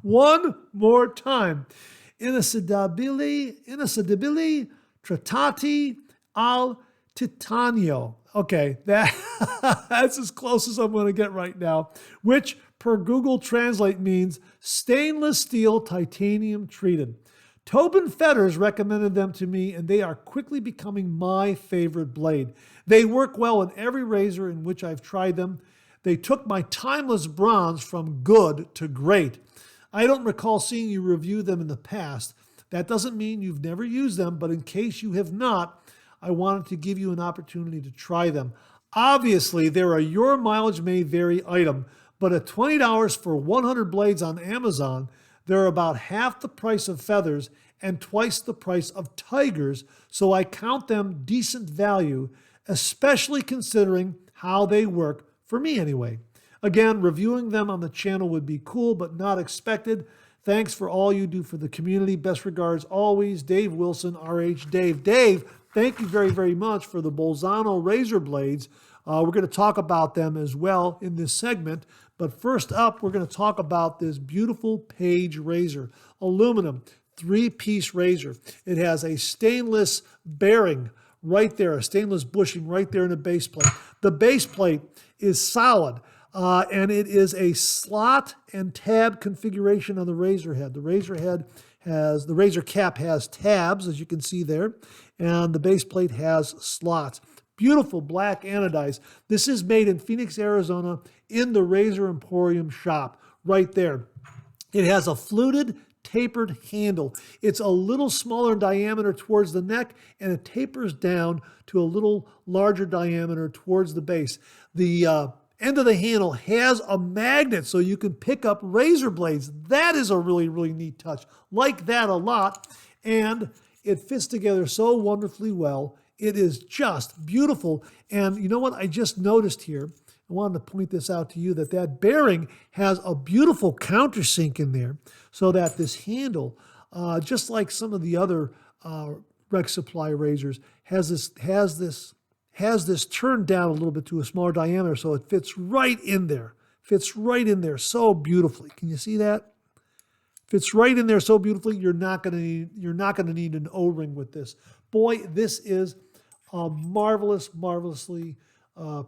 One more time. Inoxidabili trattati al titanio. Okay, that's as close as I'm going to get right now, which per Google Translate means stainless steel titanium treated. Tobin Fetters recommended them to me, and they are quickly becoming my favorite blade. They work well in every razor in which I've tried them. They took my timeless bronze from good to great. I don't recall seeing you review them in the past. That doesn't mean you've never used them, but in case you have not, I wanted to give you an opportunity to try them. Obviously, they're a your mileage may vary item, but at $20 for 100 blades on Amazon, they're about half the price of Feathers and twice the price of Tigers, so I count them decent value, especially considering how they work, for me anyway. Again, reviewing them on the channel would be cool, but not expected. Thanks for all you do for the community. Best regards always, Dave Wilson, RH Dave. Dave, thank you very, very much for the Bolzano razor blades. We're going to talk about them as well in this segment. But first up, we're going to talk about this beautiful Page razor. Aluminum, 3-piece razor. It has a stainless bearing right there, a stainless bushing right there in the base plate. The base plate is solid. And it is a slot and tab configuration on the razor head. The razor cap has tabs, as you can see there, and the base plate has slots. Beautiful black anodized. This is made in Phoenix, Arizona, in the Razor Emporium shop, right there. It has a fluted, tapered handle. It's a little smaller in diameter towards the neck, and it tapers down to a little larger diameter towards the base. The end of the handle has a magnet so you can pick up razor blades. That is a really, really neat touch. Like that a lot. And it fits together so wonderfully well. It is just beautiful. And you know what I just noticed here? I wanted to point this out to you, that bearing has a beautiful countersink in there so that this handle, just like some of the other Rec Supply razors, has this turned down a little bit to a smaller diameter, so it fits right in there. Fits right in there so beautifully. Can you see that? Fits right in there so beautifully. You're not gonna need an O-ring with this. Boy, this is a marvelously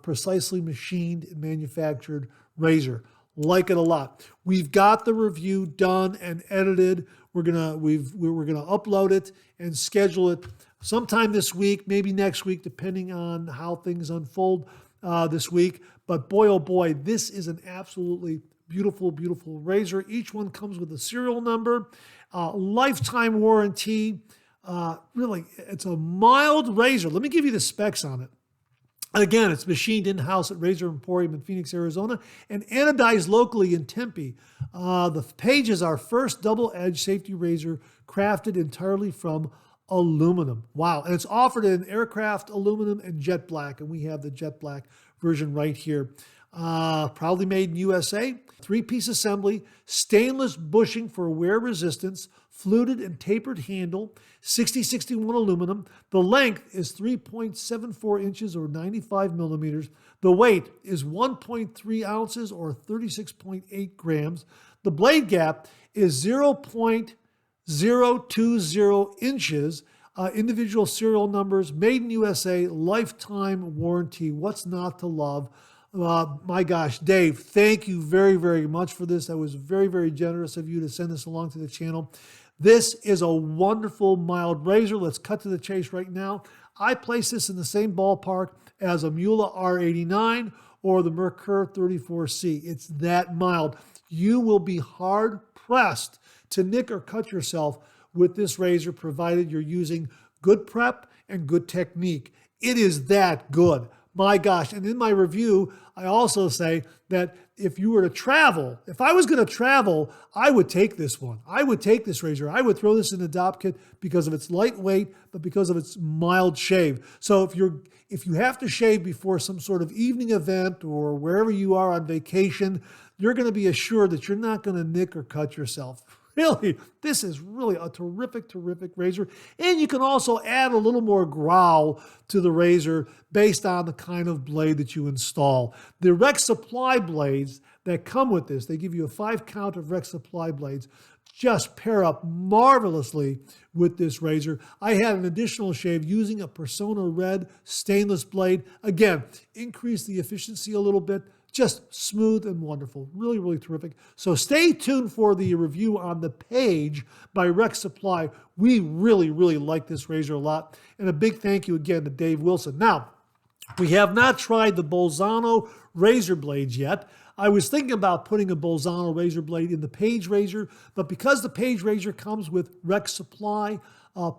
precisely machined and manufactured razor. Like it a lot. We've got the review done and edited. We're gonna upload it and schedule it sometime this week, maybe next week, depending on how things unfold this week. But boy, oh boy, this is an absolutely beautiful, beautiful razor. Each one comes with a serial number, lifetime warranty. Really, it's a mild razor. Let me give you the specs on it. Again, it's machined in-house at Razor Emporium in Phoenix, Arizona, and anodized locally in Tempe. The Page is our first double-edged safety razor crafted entirely from aluminum. Wow. And it's offered in aircraft aluminum and jet black, and we have the jet black version right here. Proudly made in USA, 3-piece assembly, stainless bushing for wear resistance, fluted and tapered handle, 6061 aluminum. The length is 3.74 inches or 95 millimeters. The weight is 1.3 ounces or 36.8 grams. The blade gap is 0.020 inches. Individual serial numbers, made in USA, lifetime warranty. What's not to love? My gosh, Dave, thank you very, very much for this. That was very, very generous of you to send this along to the channel. This is a wonderful mild razor. Let's cut to the chase right now. I place this in the same ballpark as a Mula R89 or the Merkur 34C. It's that mild. You will be hard pressed to nick or cut yourself with this razor, provided you're using good prep and good technique. It is that good. My gosh. And in my review, I also say that if you were to travel, if I was going to travel, I would take this one. I would take this razor. I would throw this in the DOP kit because of its lightweight, but because of its mild shave. So if you have to shave before some sort of evening event or wherever you are on vacation, you're going to be assured that you're not going to nick or cut yourself. Really, this is really a terrific, terrific razor. And you can also add a little more growl to the razor based on the kind of blade that you install. The Rex Supply blades that come with this, they give you a 5 count of Rex Supply blades, just pair up marvelously with this razor. I had an additional shave using a Persona Red stainless blade. Again, increase the efficiency a little bit. Just smooth and wonderful. Really, really terrific. So stay tuned for the review on the page by Rex Supply. We really, really like this razor a lot. And a big thank you again to Dave Wilson. Now, we have not tried the Bolzano razor blades yet. I was thinking about putting a Bolzano razor blade in the Page razor, but because the Page razor comes with Rex Supply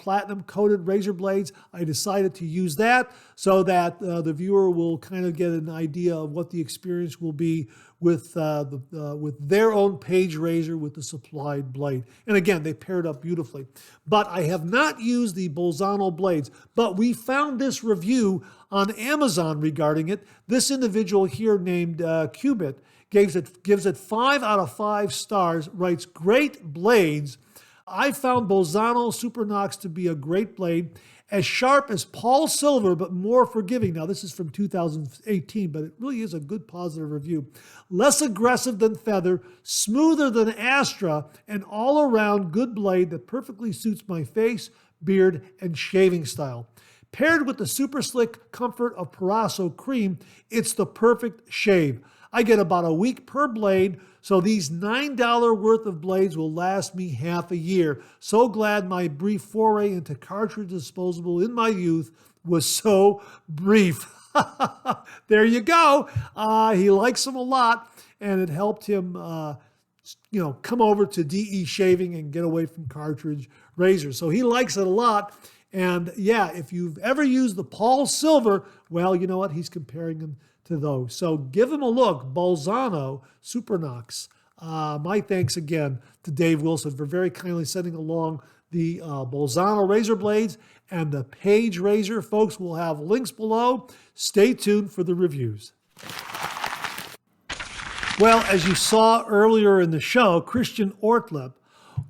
platinum coated razor blades, I decided to use that so that the viewer will kind of get an idea of what the experience will be with their own Page razor with the supplied blade. And again, they paired up beautifully. But I have not used the Bolzano blades, but we found this review on Amazon regarding it. This individual here named Cubit gives it 5 out of 5 stars, writes, "Great blades. I found Bolzano Supernox to be a great blade, as sharp as Paul Silver, but more forgiving." Now, this is from 2018, but it really is a good positive review. "Less aggressive than Feather, smoother than Astra, and all around good blade that perfectly suits my face, beard, and shaving style. Paired with the super slick comfort of Parasso Cream, it's the perfect shave. I get about a week per blade, so these $9 worth of blades will last me half a year. So glad my brief foray into cartridge disposable in my youth was so brief." There you go. He likes them a lot, and it helped him come over to DE shaving and get away from cartridge razors. So he likes it a lot. And yeah, if you've ever used the Paul Silver, well, you know what? He's comparing them to those. So give him a look. Bolzano Supernox. My thanks again to Dave Wilson for very kindly sending along the Bolzano razor blades and the Page razor. Folks, we'll have links below. Stay tuned for the reviews. Well, as you saw earlier in the show, Christian Ortleb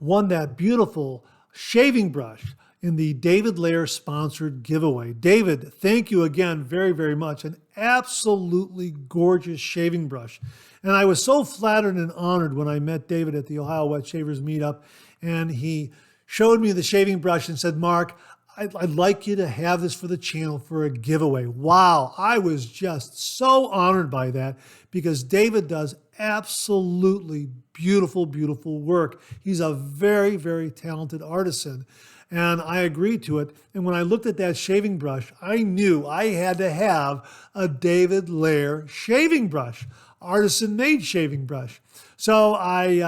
won that beautiful shaving brush in the David Lair sponsored giveaway. David, thank you again very, very much. An absolutely gorgeous shaving brush. And I was so flattered and honored when I met David at the Ohio Wet Shavers meetup, and he showed me the shaving brush and said, "Mark, I'd like you to have this for the channel for a giveaway." Wow, I was just so honored by that because David does absolutely beautiful, beautiful work. He's a very, very talented artisan. And I agreed to it. And when I looked at that shaving brush, I knew I had to have a David Lair shaving brush, artisan-made shaving brush. So I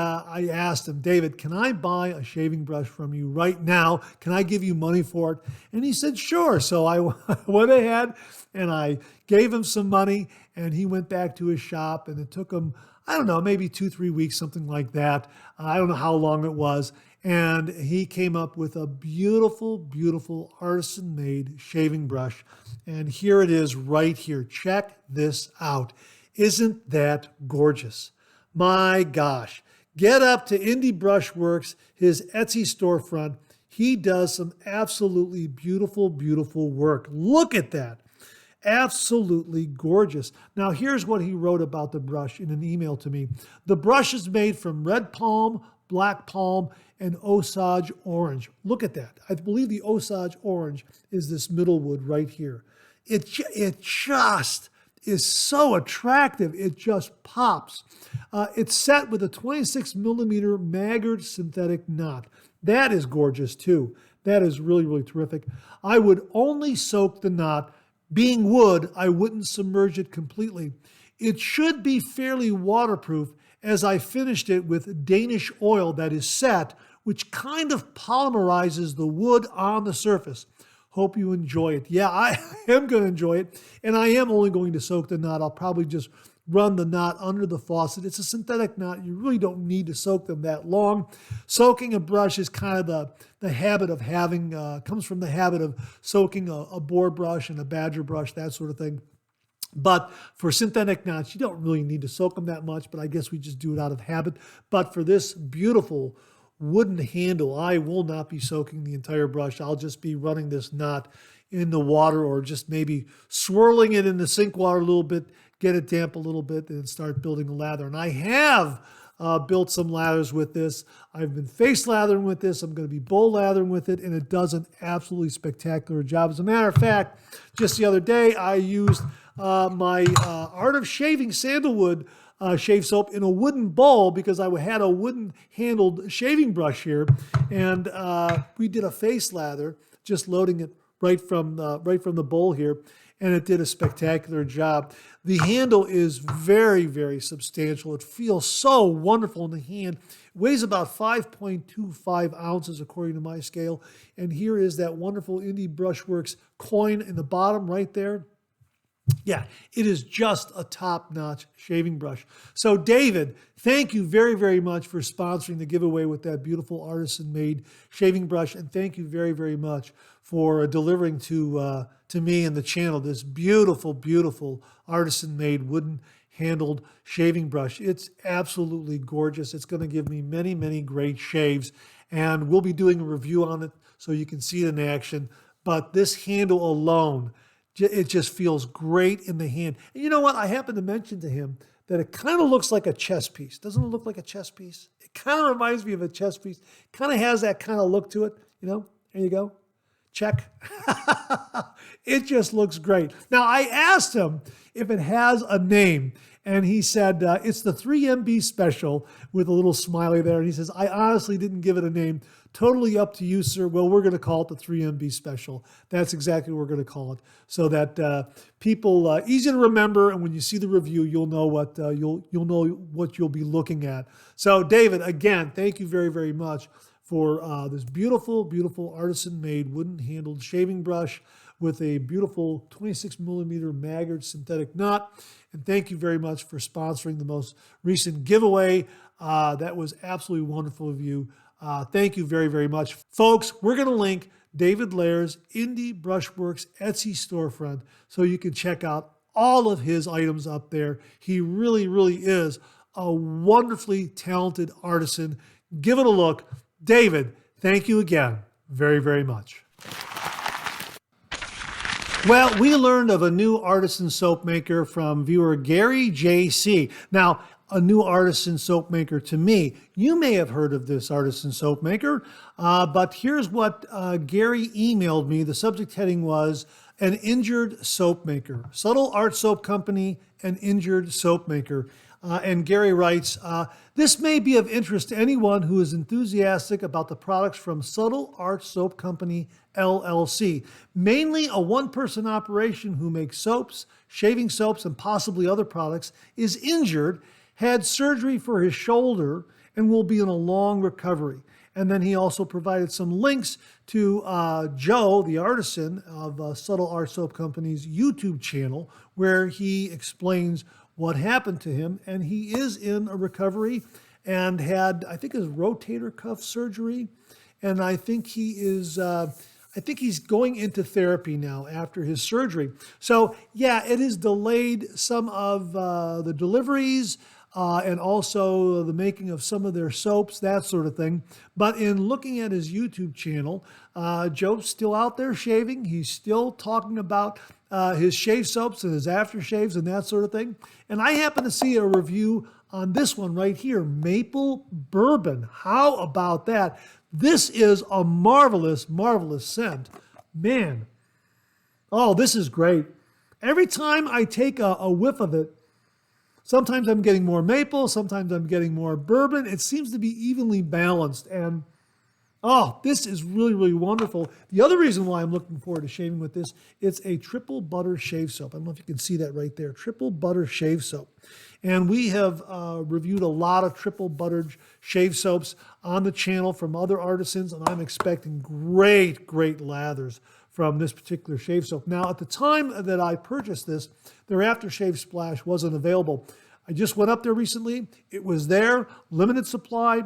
asked him, "David, can I buy a shaving brush from you right now? Can I give you money for it?" And he said, "Sure." So I went ahead and I gave him some money, and he went back to his shop, and it took him, I don't know, maybe 2-3 weeks, something like that. I don't know how long it was. And he came up with a beautiful, beautiful artisan-made shaving brush. And here it is right here. Check this out. Isn't that gorgeous? My gosh. Get up to IndyBrushworx, his Etsy storefront. He does some absolutely beautiful, beautiful work. Look at that. Absolutely gorgeous. Now, here's what he wrote about the brush in an email to me. "The brush is made from red palm, black palm, and Osage orange." Look at that. I believe the Osage orange is this middle wood right here. It just is so attractive. It just pops. It's set with a 26 millimeter Maggard synthetic knot. That is gorgeous too. That is really, really terrific. I would only soak the knot. Being wood, I wouldn't submerge it completely. It should be fairly waterproof, as I finished it with Danish oil that is set, which kind of polymerizes the wood on the surface. Hope you enjoy it. Yeah, I am going to enjoy it, and I am only going to soak the knot. I'll probably just run the knot under the faucet. It's a synthetic knot. You really don't need to soak them that long. Soaking a brush is kind of the habit of having, comes from the habit of soaking a boar brush and a badger brush, that sort of thing. But for synthetic knots, you don't really need to soak them that much, but I guess we just do it out of habit. But for this beautiful wooden handle, I will not be soaking the entire brush. I'll just be running this knot in the water, or just maybe swirling it in the sink water a little bit, get it damp a little bit, and start building a lather. And I have built some lathers with this. I've been face lathering with this. I'm going to be bowl lathering with it, and it does an absolutely spectacular job. As a matter of fact, just the other day, I used my Art of Shaving Sandalwood shave soap in a wooden bowl, because I had a wooden handled shaving brush here, and we did a face lather, just loading it right from the bowl here, and it did a spectacular job. The handle is very, very substantial. It feels so wonderful in the hand. It weighs about 5.25 ounces according to my scale, and here is that wonderful IndyBrushworx coin in the bottom right there. Yeah, it is just a top-notch shaving brush. So, David, thank you very, very much for sponsoring the giveaway with that beautiful artisan-made shaving brush, and thank you very, very much for delivering to me and the channel this beautiful, beautiful artisan-made wooden-handled shaving brush. It's absolutely gorgeous. It's going to give me many, many great shaves, and we'll be doing a review on it so you can see it in action. But this handle alone, it just feels great in the hand. And you know what? I happened to mention to him that it kind of looks like a chess piece. Doesn't it look like a chess piece? It kind of reminds me of a chess piece. It kind of has that kind of look to it. You know, there you go. Check. It just looks great. Now, I asked him if it has a name, and he said it's the 3MB Special, with a little smiley there. And he says, I honestly didn't give it a name. Totally up to you, sir. Well, we're going to call it the 3MB Special. That's exactly what we're going to call it, so that people, easy to remember, and when you see the review, you'll know what you'll know what you'll be looking at. So, David, again, thank you very, very much for this beautiful, beautiful artisan-made wooden-handled shaving brush with a beautiful 26mm Maggard synthetic knot. And thank you very much for sponsoring the most recent giveaway. That was absolutely wonderful of you. Thank you very, very much. Folks, we're going to link David Lair's IndyBrushworx Etsy storefront so you can check out all of his items up there. He really, really is a wonderfully talented artisan. Give it a look. David, thank you again very, very much. Well, we learned of a new artisan soap maker from viewer Gary JC. Now, a new artisan soap maker to me. You may have heard of this artisan soap maker, but here's what Gary emailed me. The subject heading was an injured soap maker. Subtle Art Soap Company, an injured soap maker. And Gary writes, this may be of interest to anyone who is enthusiastic about the products from Subtle Art Soap Company, LLC. Mainly a one-person operation who makes soaps, shaving soaps, and possibly other products, is injured, had surgery for his shoulder, and will be in a long recovery. And then he also provided some links to Joe, the artisan of Subtle Art Soap Company's YouTube channel, where he explains what happened to him. And he is in a recovery and had, I think, his rotator cuff surgery. And I think he is, he's going into therapy now after his surgery. So yeah, it has delayed some of the deliveries, and also the making of some of their soaps, that sort of thing. But in looking at his YouTube channel, Joe's still out there shaving. He's still talking about his shave soaps and his aftershaves and that sort of thing. And I happen to see a review on this one right here, Maple Bourbon. How about that? This is a marvelous, marvelous scent. Man, oh, this is great. Every time I take a whiff of it, sometimes I'm getting more maple, sometimes I'm getting more bourbon. It seems to be evenly balanced. And Oh, this is really, really wonderful. The other reason why I'm looking forward to shaving with this, it's a triple butter shave soap. I don't know if you can see that right there. Triple butter shave soap. And we have reviewed a lot of triple buttered shave soaps on the channel from other artisans, and I'm expecting great, great lathers from this particular shave soap. Now, at the time that I purchased this, their aftershave splash wasn't available. I just went up there recently. It was there, limited supply.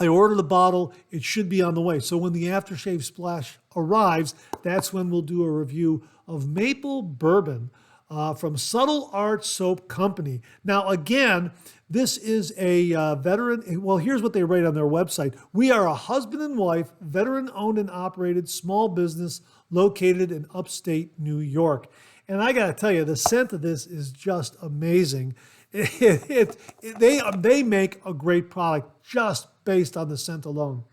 I ordered a bottle. It should be on the way. So when the aftershave splash arrives, that's when we'll do a review of Maple Bourbon from Subtle Art Soap Company. Now, again, this is a veteran. Well, here's what they write on their website. We are a husband and wife, veteran-owned and operated small business located in upstate New York. And I got to tell you, the scent of this is just amazing. They make a great product just based on the scent alone.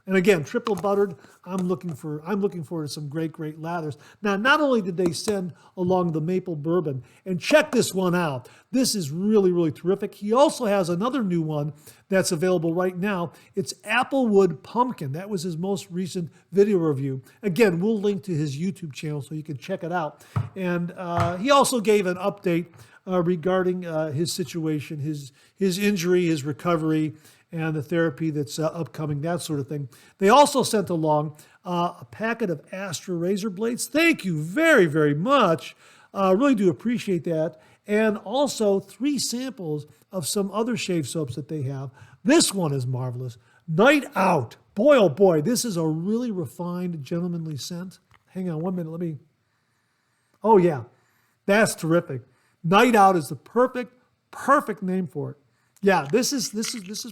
And again, triple buttered, I'm looking forward to some great, great lathers. Now, not only did they send along the Maple Bourbon, and check this one out. This is really, really terrific. He also has another new one that's available right now. It's Applewood Pumpkin. That was his most recent video review. Again, we'll link to his YouTube channel so you can check it out. And he also gave an update regarding his situation, his injury, his recovery, and the therapy that's upcoming, that sort of thing. They also sent along a packet of Astra razor blades. Thank you very, very much. Really do appreciate that. And also 3 samples of some other shave soaps that they have. This one is marvelous. Night Out. Boy, oh boy, this is a really refined, gentlemanly scent. Hang on 1 minute, oh yeah, that's terrific. Night Out is the perfect name for it. Yeah, this is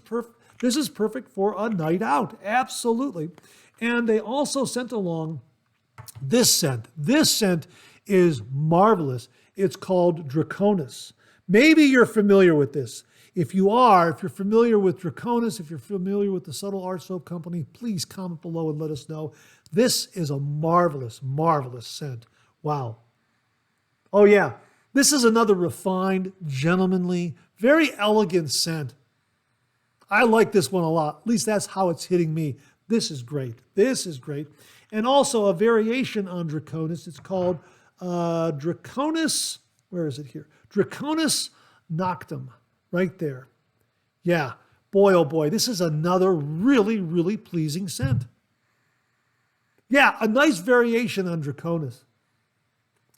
perfect. This is perfect for a night out, absolutely. And they also sent along this scent. This scent is marvelous. It's called Draconis. Maybe you're familiar with this. If you're familiar with Draconis, if you're familiar with the Subtle Art Soap Company, please comment below and let us know. This is a marvelous, marvelous scent. Wow. Oh yeah. This is another refined, gentlemanly, very elegant scent. I like this one a lot. At least that's how it's hitting me. This is great. This is great. And also a variation on Draconis. It's called Draconis, where is it here? Draconis Noctum, right there. Yeah, boy, oh boy, this is another really, really pleasing scent. Yeah, a nice variation on Draconis.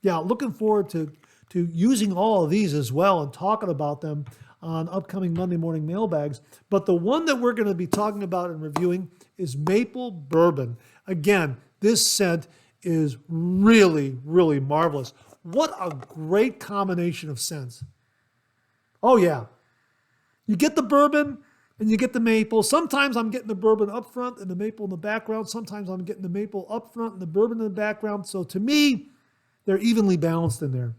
Yeah, looking forward to using all of these as well and talking about them on upcoming Monday Morning Mailbags. But the one that we're going to be talking about and reviewing is Maple Bourbon. Again, this scent is really, really marvelous. What a great combination of scents. Oh yeah. You get the bourbon and you get the maple. Sometimes I'm getting the bourbon up front and the maple in the background. Sometimes I'm getting the maple up front and the bourbon in the background. So to me, they're evenly balanced in there.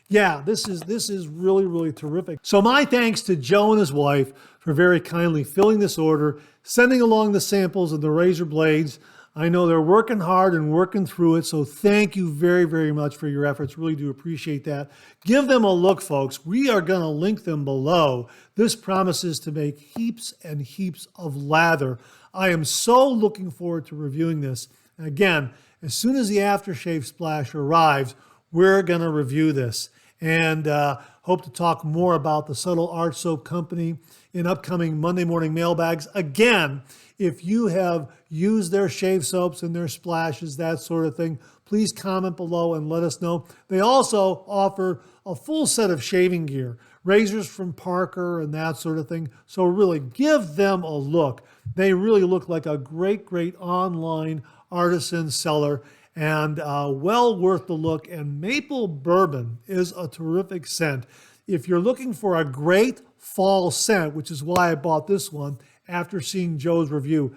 Yeah, this is really, really terrific. So my thanks to Joe and his wife for very kindly filling this order, sending along the samples of the razor blades. I know they're working hard and working through it, so thank you very, very much for your efforts. Really do appreciate that. Give them a look, folks. We are going to link them below. This promises to make heaps and heaps of lather. I am so looking forward to reviewing this. Again, as soon as the aftershave splash arrives, we're going to review this and hope to talk more about the Subtle Art Soap Company in upcoming Monday Morning Mailbags. Again, if you have used their shave soaps and their splashes, that sort of thing, please comment below and let us know. They also offer a full set of shaving gear, razors from Parker and that sort of thing. So really give them a look. They really look like a great, great online artisan seller and well worth the look. And Maple Bourbon is a terrific scent. If you're looking for a great fall scent, which is why I bought this one after seeing Joe's review,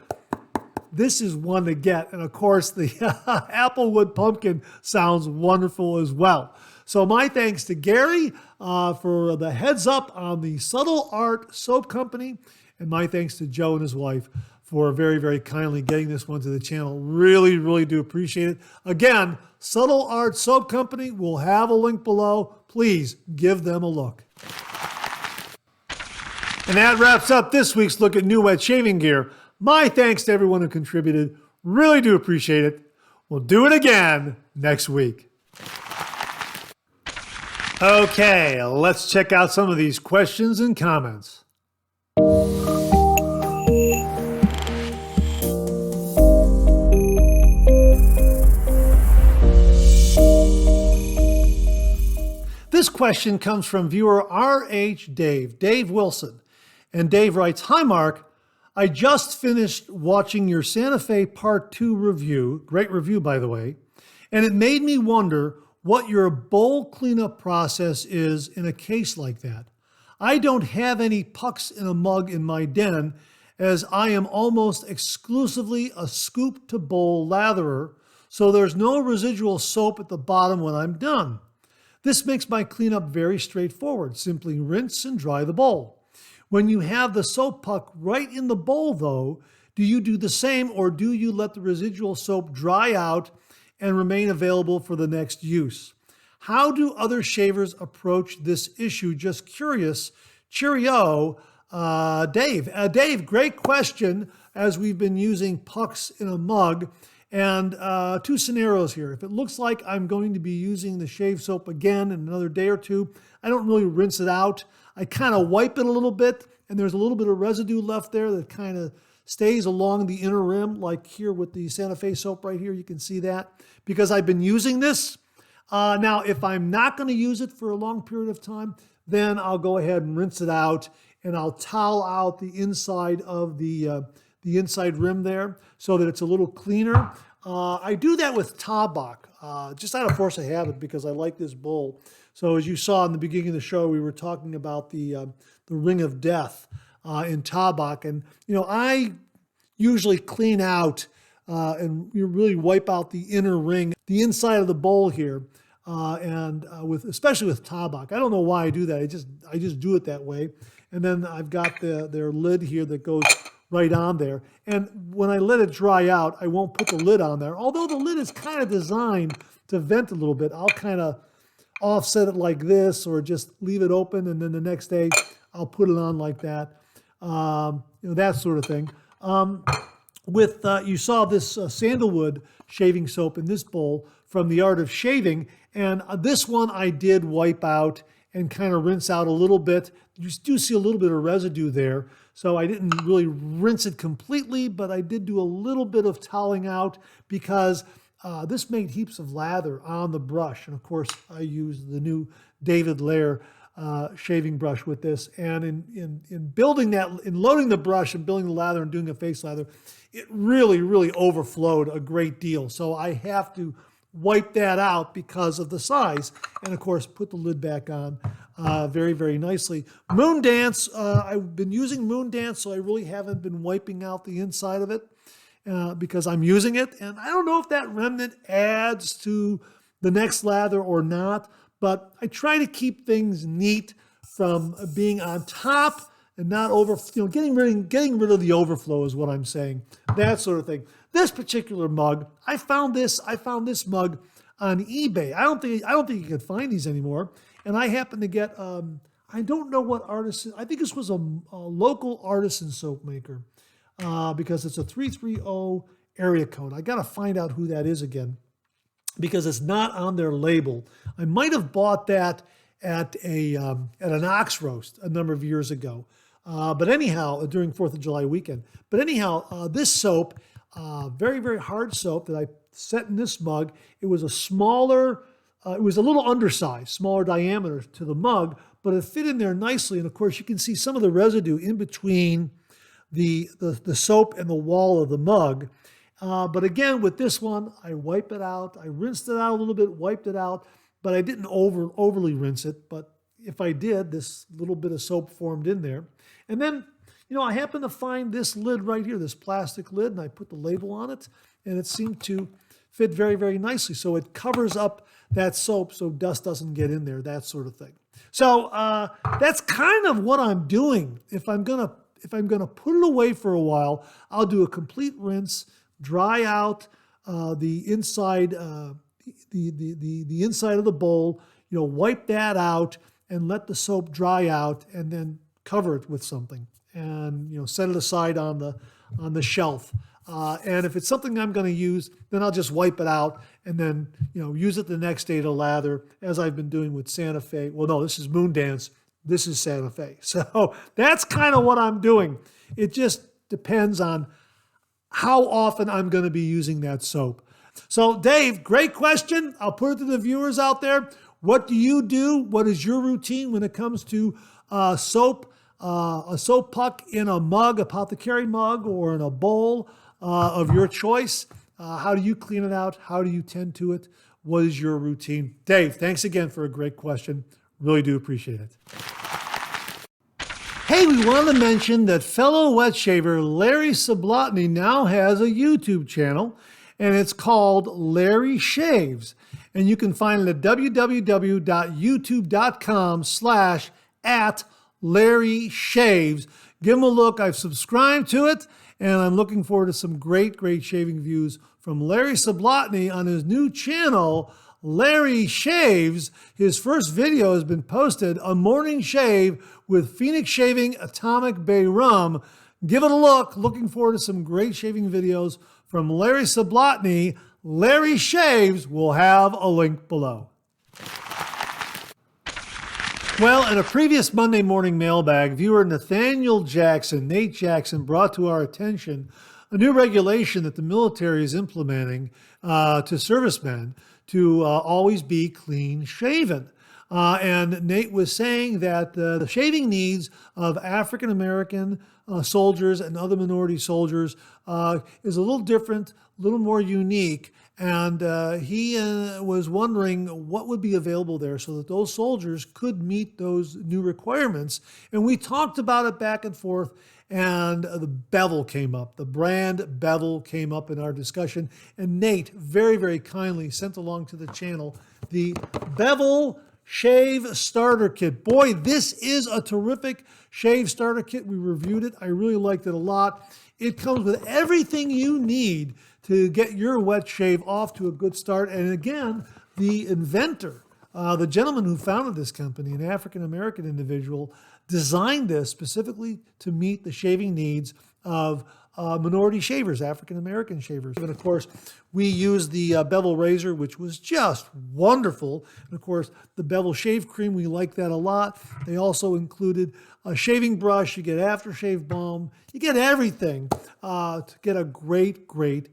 this is one to get. And of course, the Applewood Pumpkin sounds wonderful as well. So my thanks to Gary for the heads up on the Subtle Art Soap Company. And my thanks to Joe and his wife for very, very kindly getting this one to the channel. Really, really do appreciate it. Again, Subtle Art Soap Company will have a link below. Please give them a look. And that wraps up this week's look at new wet shaving gear. My thanks to everyone who contributed. Really do appreciate it. We'll do it again next week. Okay, let's check out some of these questions and comments. This question comes from viewer R.H. Dave Wilson. And Dave writes, "Hi, Mark. I just finished watching your Santa Fe Part 2 review, great review, by the way, and it made me wonder what your bowl cleanup process is in a case like that. I don't have any pucks in a mug in my den, as I am almost exclusively a scoop to bowl latherer, so there's no residual soap at the bottom when I'm done. This makes my cleanup very straightforward. Simply rinse and dry the bowl. When you have the soap puck right in the bowl, though, do you do the same, or do you let the residual soap dry out and remain available for the next use? How do other shavers approach this issue? Just curious. Cheerio, Dave. Dave, great question, as we've been using pucks in a mug. And two scenarios here. If it looks like I'm going to be using the shave soap again in another day or two, I don't really rinse it out. I kind of wipe it a little bit, and there's a little bit of residue left there that kind of stays along the inner rim, like here with the Santa Fe soap right here. You can see that because I've been using this. Now, if I'm not going to use it for a long period of time, then I'll go ahead and rinse it out, and I'll towel out the inside of the inside rim there so that it's a little cleaner. I do that with Tabak, just out of force of habit because I like this bowl. So as you saw in the beginning of the show, we were talking about the ring of death in Tabak. And, I usually clean out and you really wipe out the inner ring, the inside of the bowl here, especially with Tabak. I don't know why I do that. I just do it that way. And then I've got their lid here that goes right on there. And when I let it dry out, I won't put the lid on there. Although the lid is kind of designed to vent a little bit, I'll kind of offset it like this or just leave it open, and then the next day I'll put it on like that. That sort of thing. You saw this sandalwood shaving soap in this bowl from The Art of Shaving, and this one I did wipe out and kind of rinse out a little bit. You do see a little bit of residue there, so I didn't really rinse it completely, but I did do a little bit of toweling out because this made heaps of lather on the brush. And of course, I used the new David Lair shaving brush with this. And in building that, in loading the brush and building the lather and doing a face lather, it really, really overflowed a great deal. So I have to wipe that out because of the size. And of course, put the lid back on very, very nicely. Moon Dance, I've been using Moon Dance, so I really haven't been wiping out the inside of it because I'm using it. And I don't know if that remnant adds to the next lather or not, but I try to keep things neat from being on top and not getting rid of the overflow is what I'm saying. That sort of thing. This particular mug, I found this mug on eBay. I don't think you can find these anymore. And I happened to get I don't know what artisan. I think this was a local artisan soap maker because it's a 330 area code. I got to find out who that is again because it's not on their label. I might have bought that at an ox roast a number of years ago. But anyhow, during 4th of July weekend. But anyhow, this soap, very, very hard soap that I set in this mug. It was a smaller, it was a little undersized, smaller diameter to the mug, but it fit in there nicely. And of course, you can see some of the residue in between the soap and the wall of the mug. But again, with this one, I wipe it out. I rinsed it out a little bit, wiped it out, but I didn't overly rinse it. But if I did, this little bit of soap formed in there. And then, I happened to find this lid right here, this plastic lid, and I put the label on it, and it seemed to fit very, very nicely. So it covers up that soap so dust doesn't get in there, that sort of thing. So that's kind of what I'm doing. If I'm gonna put it away for a while, I'll do a complete rinse, dry out the inside, the inside of the bowl. Wipe that out and let the soap dry out, and then cover it with something, and set it aside on on the shelf. And if it's something I'm going to use, then I'll just wipe it out and then, use it the next day to lather, as I've been doing with Santa Fe. Well, no, this is Moondance. This is Santa Fe. So that's kind of what I'm doing. It just depends on how often I'm going to be using that soap. So Dave, great question. I'll put it to the viewers out there. What do you do? What is your routine when it comes to soap? A soap puck in a mug, apothecary mug, or in a bowl of your choice. How do you clean it out? How do you tend to it? What is your routine? Dave, thanks again for a great question. Really do appreciate it. Hey, we want to mention that fellow wet shaver Larry Sablotny now has a YouTube channel, and it's called Larry Shaves. And you can find it at www.youtube.com/@LarryShaves. Give him a look. I've subscribed to it, and I'm looking forward to some great shaving views from Larry Sablotny on his new channel, Larry Shaves. His first video has been posted, a morning shave with Phoenix Shaving Atomic Bay Rum. Give it a look. Looking forward to some great shaving videos from Larry Sablotny. Larry Shaves. Will have a link below. Well, in a previous Monday Morning Mailbag, viewer Nathaniel Jackson, Nate Jackson, brought to our attention a new regulation that the military is implementing to servicemen to always be clean shaven. And Nate was saying that the shaving needs of African American soldiers and other minority soldiers is a little different, a little more unique. And he was wondering what would be available there so that those soldiers could meet those new requirements. And we talked about it back and forth, and the Bevel came up. The brand Bevel came up in our discussion. And Nate very, very kindly sent along to the channel the Bevel Shave Starter Kit. Boy, this is a terrific shave starter kit. We reviewed it. I really liked it a lot. It comes with everything you need to get your wet shave off to a good start. And again, the inventor, the gentleman who founded this company, an African-American individual, designed this specifically to meet the shaving needs of minority shavers, African-American shavers. And of course, we used the Bevel razor, which was just wonderful. And of course, the Bevel shave cream, we like that a lot. They also included a shaving brush, you get aftershave balm, you get everything to get a great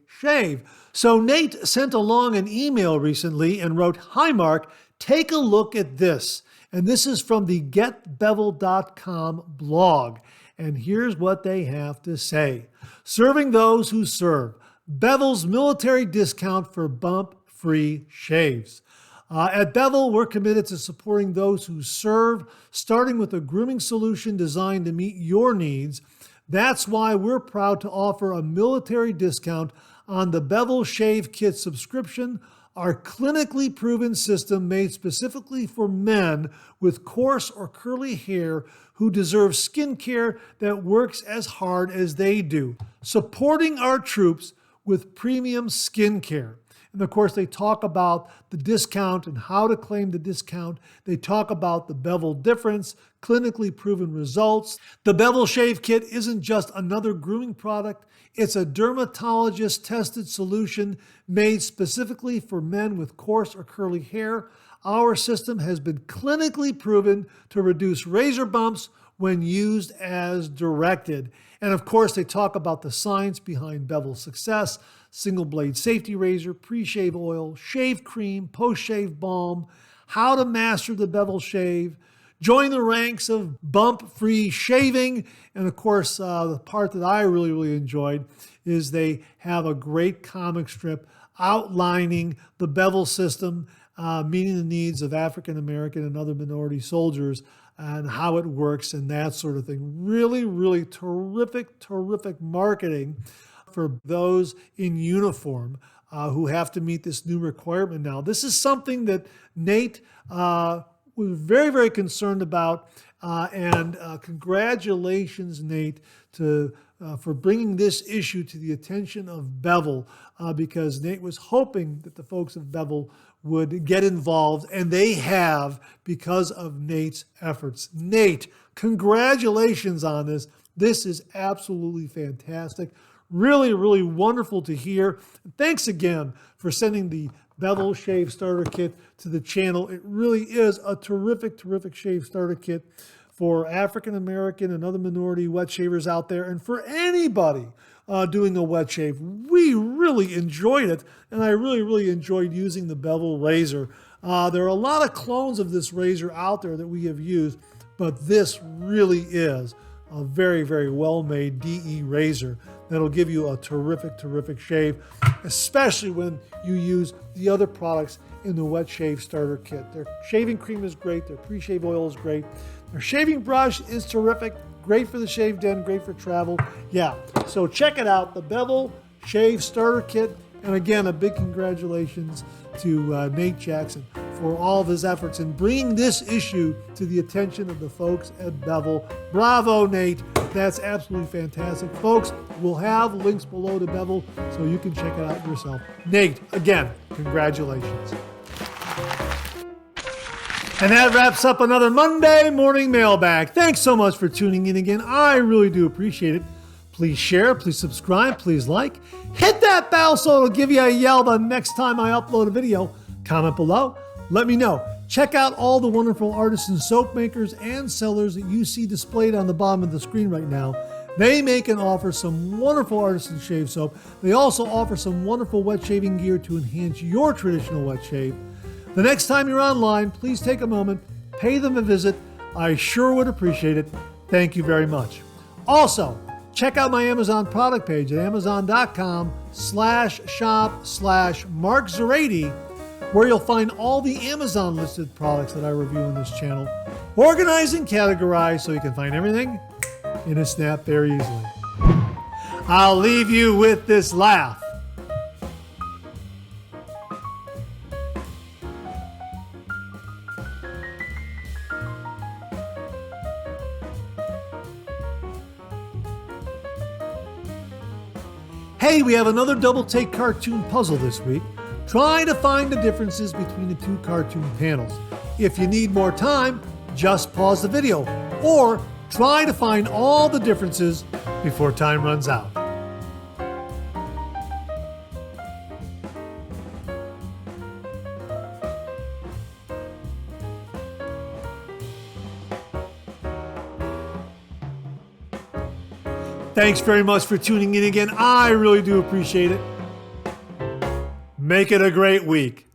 shave. So Nate sent along an email recently and wrote, "Hi Mark, take a look at this." And this is from the getbevel.com blog. And here's what they have to say. Serving those who serve. Bevel's military discount for bump-free shaves. At Bevel, we're committed to supporting those who serve, starting with a grooming solution designed to meet your needs. That's why we're proud to offer a military discount on the Bevel Shave Kit subscription, our clinically proven system made specifically for men with coarse or curly hair who deserve skin care that works as hard as they do, supporting our troops with premium skin care. And of course, they talk about the discount and how to claim the discount. They talk about the Bevel difference, clinically proven results. The Bevel Shave Kit isn't just another grooming product. It's a dermatologist-tested solution made specifically for men with coarse or curly hair. Our system has been clinically proven to reduce razor bumps when used as directed. And of course, they talk about the science behind Bevel's success: single blade safety razor, pre-shave oil, shave cream, post-shave balm, how to master the Bevel shave, join the ranks of bump-free shaving. And of course, the part that I really enjoyed is they have a great comic strip outlining the Bevel system, meeting the needs of African American and other minority soldiers, and how it works and that sort of thing. Really terrific marketing for those in uniform who have to meet this new requirement now. This is something that Nate was very concerned about, and congratulations, Nate, for bringing this issue to the attention of Bevel, because Nate was hoping that the folks of Bevel would get involved, and they have because of Nate's efforts. Nate, congratulations on this. This is absolutely fantastic. Really, really wonderful to hear. Thanks again for sending the Bevel Shave Starter Kit to the channel. It really is a terrific, terrific shave starter kit for African American and other minority wet shavers out there, and for anybody doing a wet shave. We really enjoyed it, and I really, really enjoyed using the Bevel razor. There are a lot of clones of this razor out there that we have used, but this really is a very, very well-made DE razor that'll give you a terrific, terrific shave, especially when you use the other products in the wet shave starter kit. Their shaving cream is great. Their pre-shave oil is great. Their shaving brush is terrific. Great for the shave den, great for travel. Yeah, so check it out, the Bevel Shave Starter Kit. And again, a big congratulations to Nate Jackson for all of his efforts in bringing this issue to the attention of the folks at Bevel. Bravo, Nate. That's absolutely fantastic. Folks, we'll have links below to Bevel so you can check it out yourself. Nate, again, congratulations. And that wraps up another Monday Morning Mailbag. Thanks so much for tuning in again. I really do appreciate it. Please share, please subscribe, please like. Hit that bell so it'll give you a yell the next time I upload a video. Comment below. Let me know. Check out all the wonderful artisan soap makers and sellers that you see displayed on the bottom of the screen right now. They make and offer some wonderful artisan shave soap. They also offer some wonderful wet shaving gear to enhance your traditional wet shave. The next time you're online, please take a moment, pay them a visit. I sure would appreciate it. Thank you very much. Also, check out my Amazon product page at amazon.com/shop/Mark Zarady, where you'll find all the Amazon listed products that I review on this channel, organized and categorized so you can find everything in a snap very easily. I'll leave you with this laugh. Hey, we have another double take cartoon puzzle this week. Try to find the differences between the two cartoon panels. If you need more time, just pause the video, or try to find all the differences before time runs out. Thanks very much for tuning in again. I really do appreciate it. Make it a great week.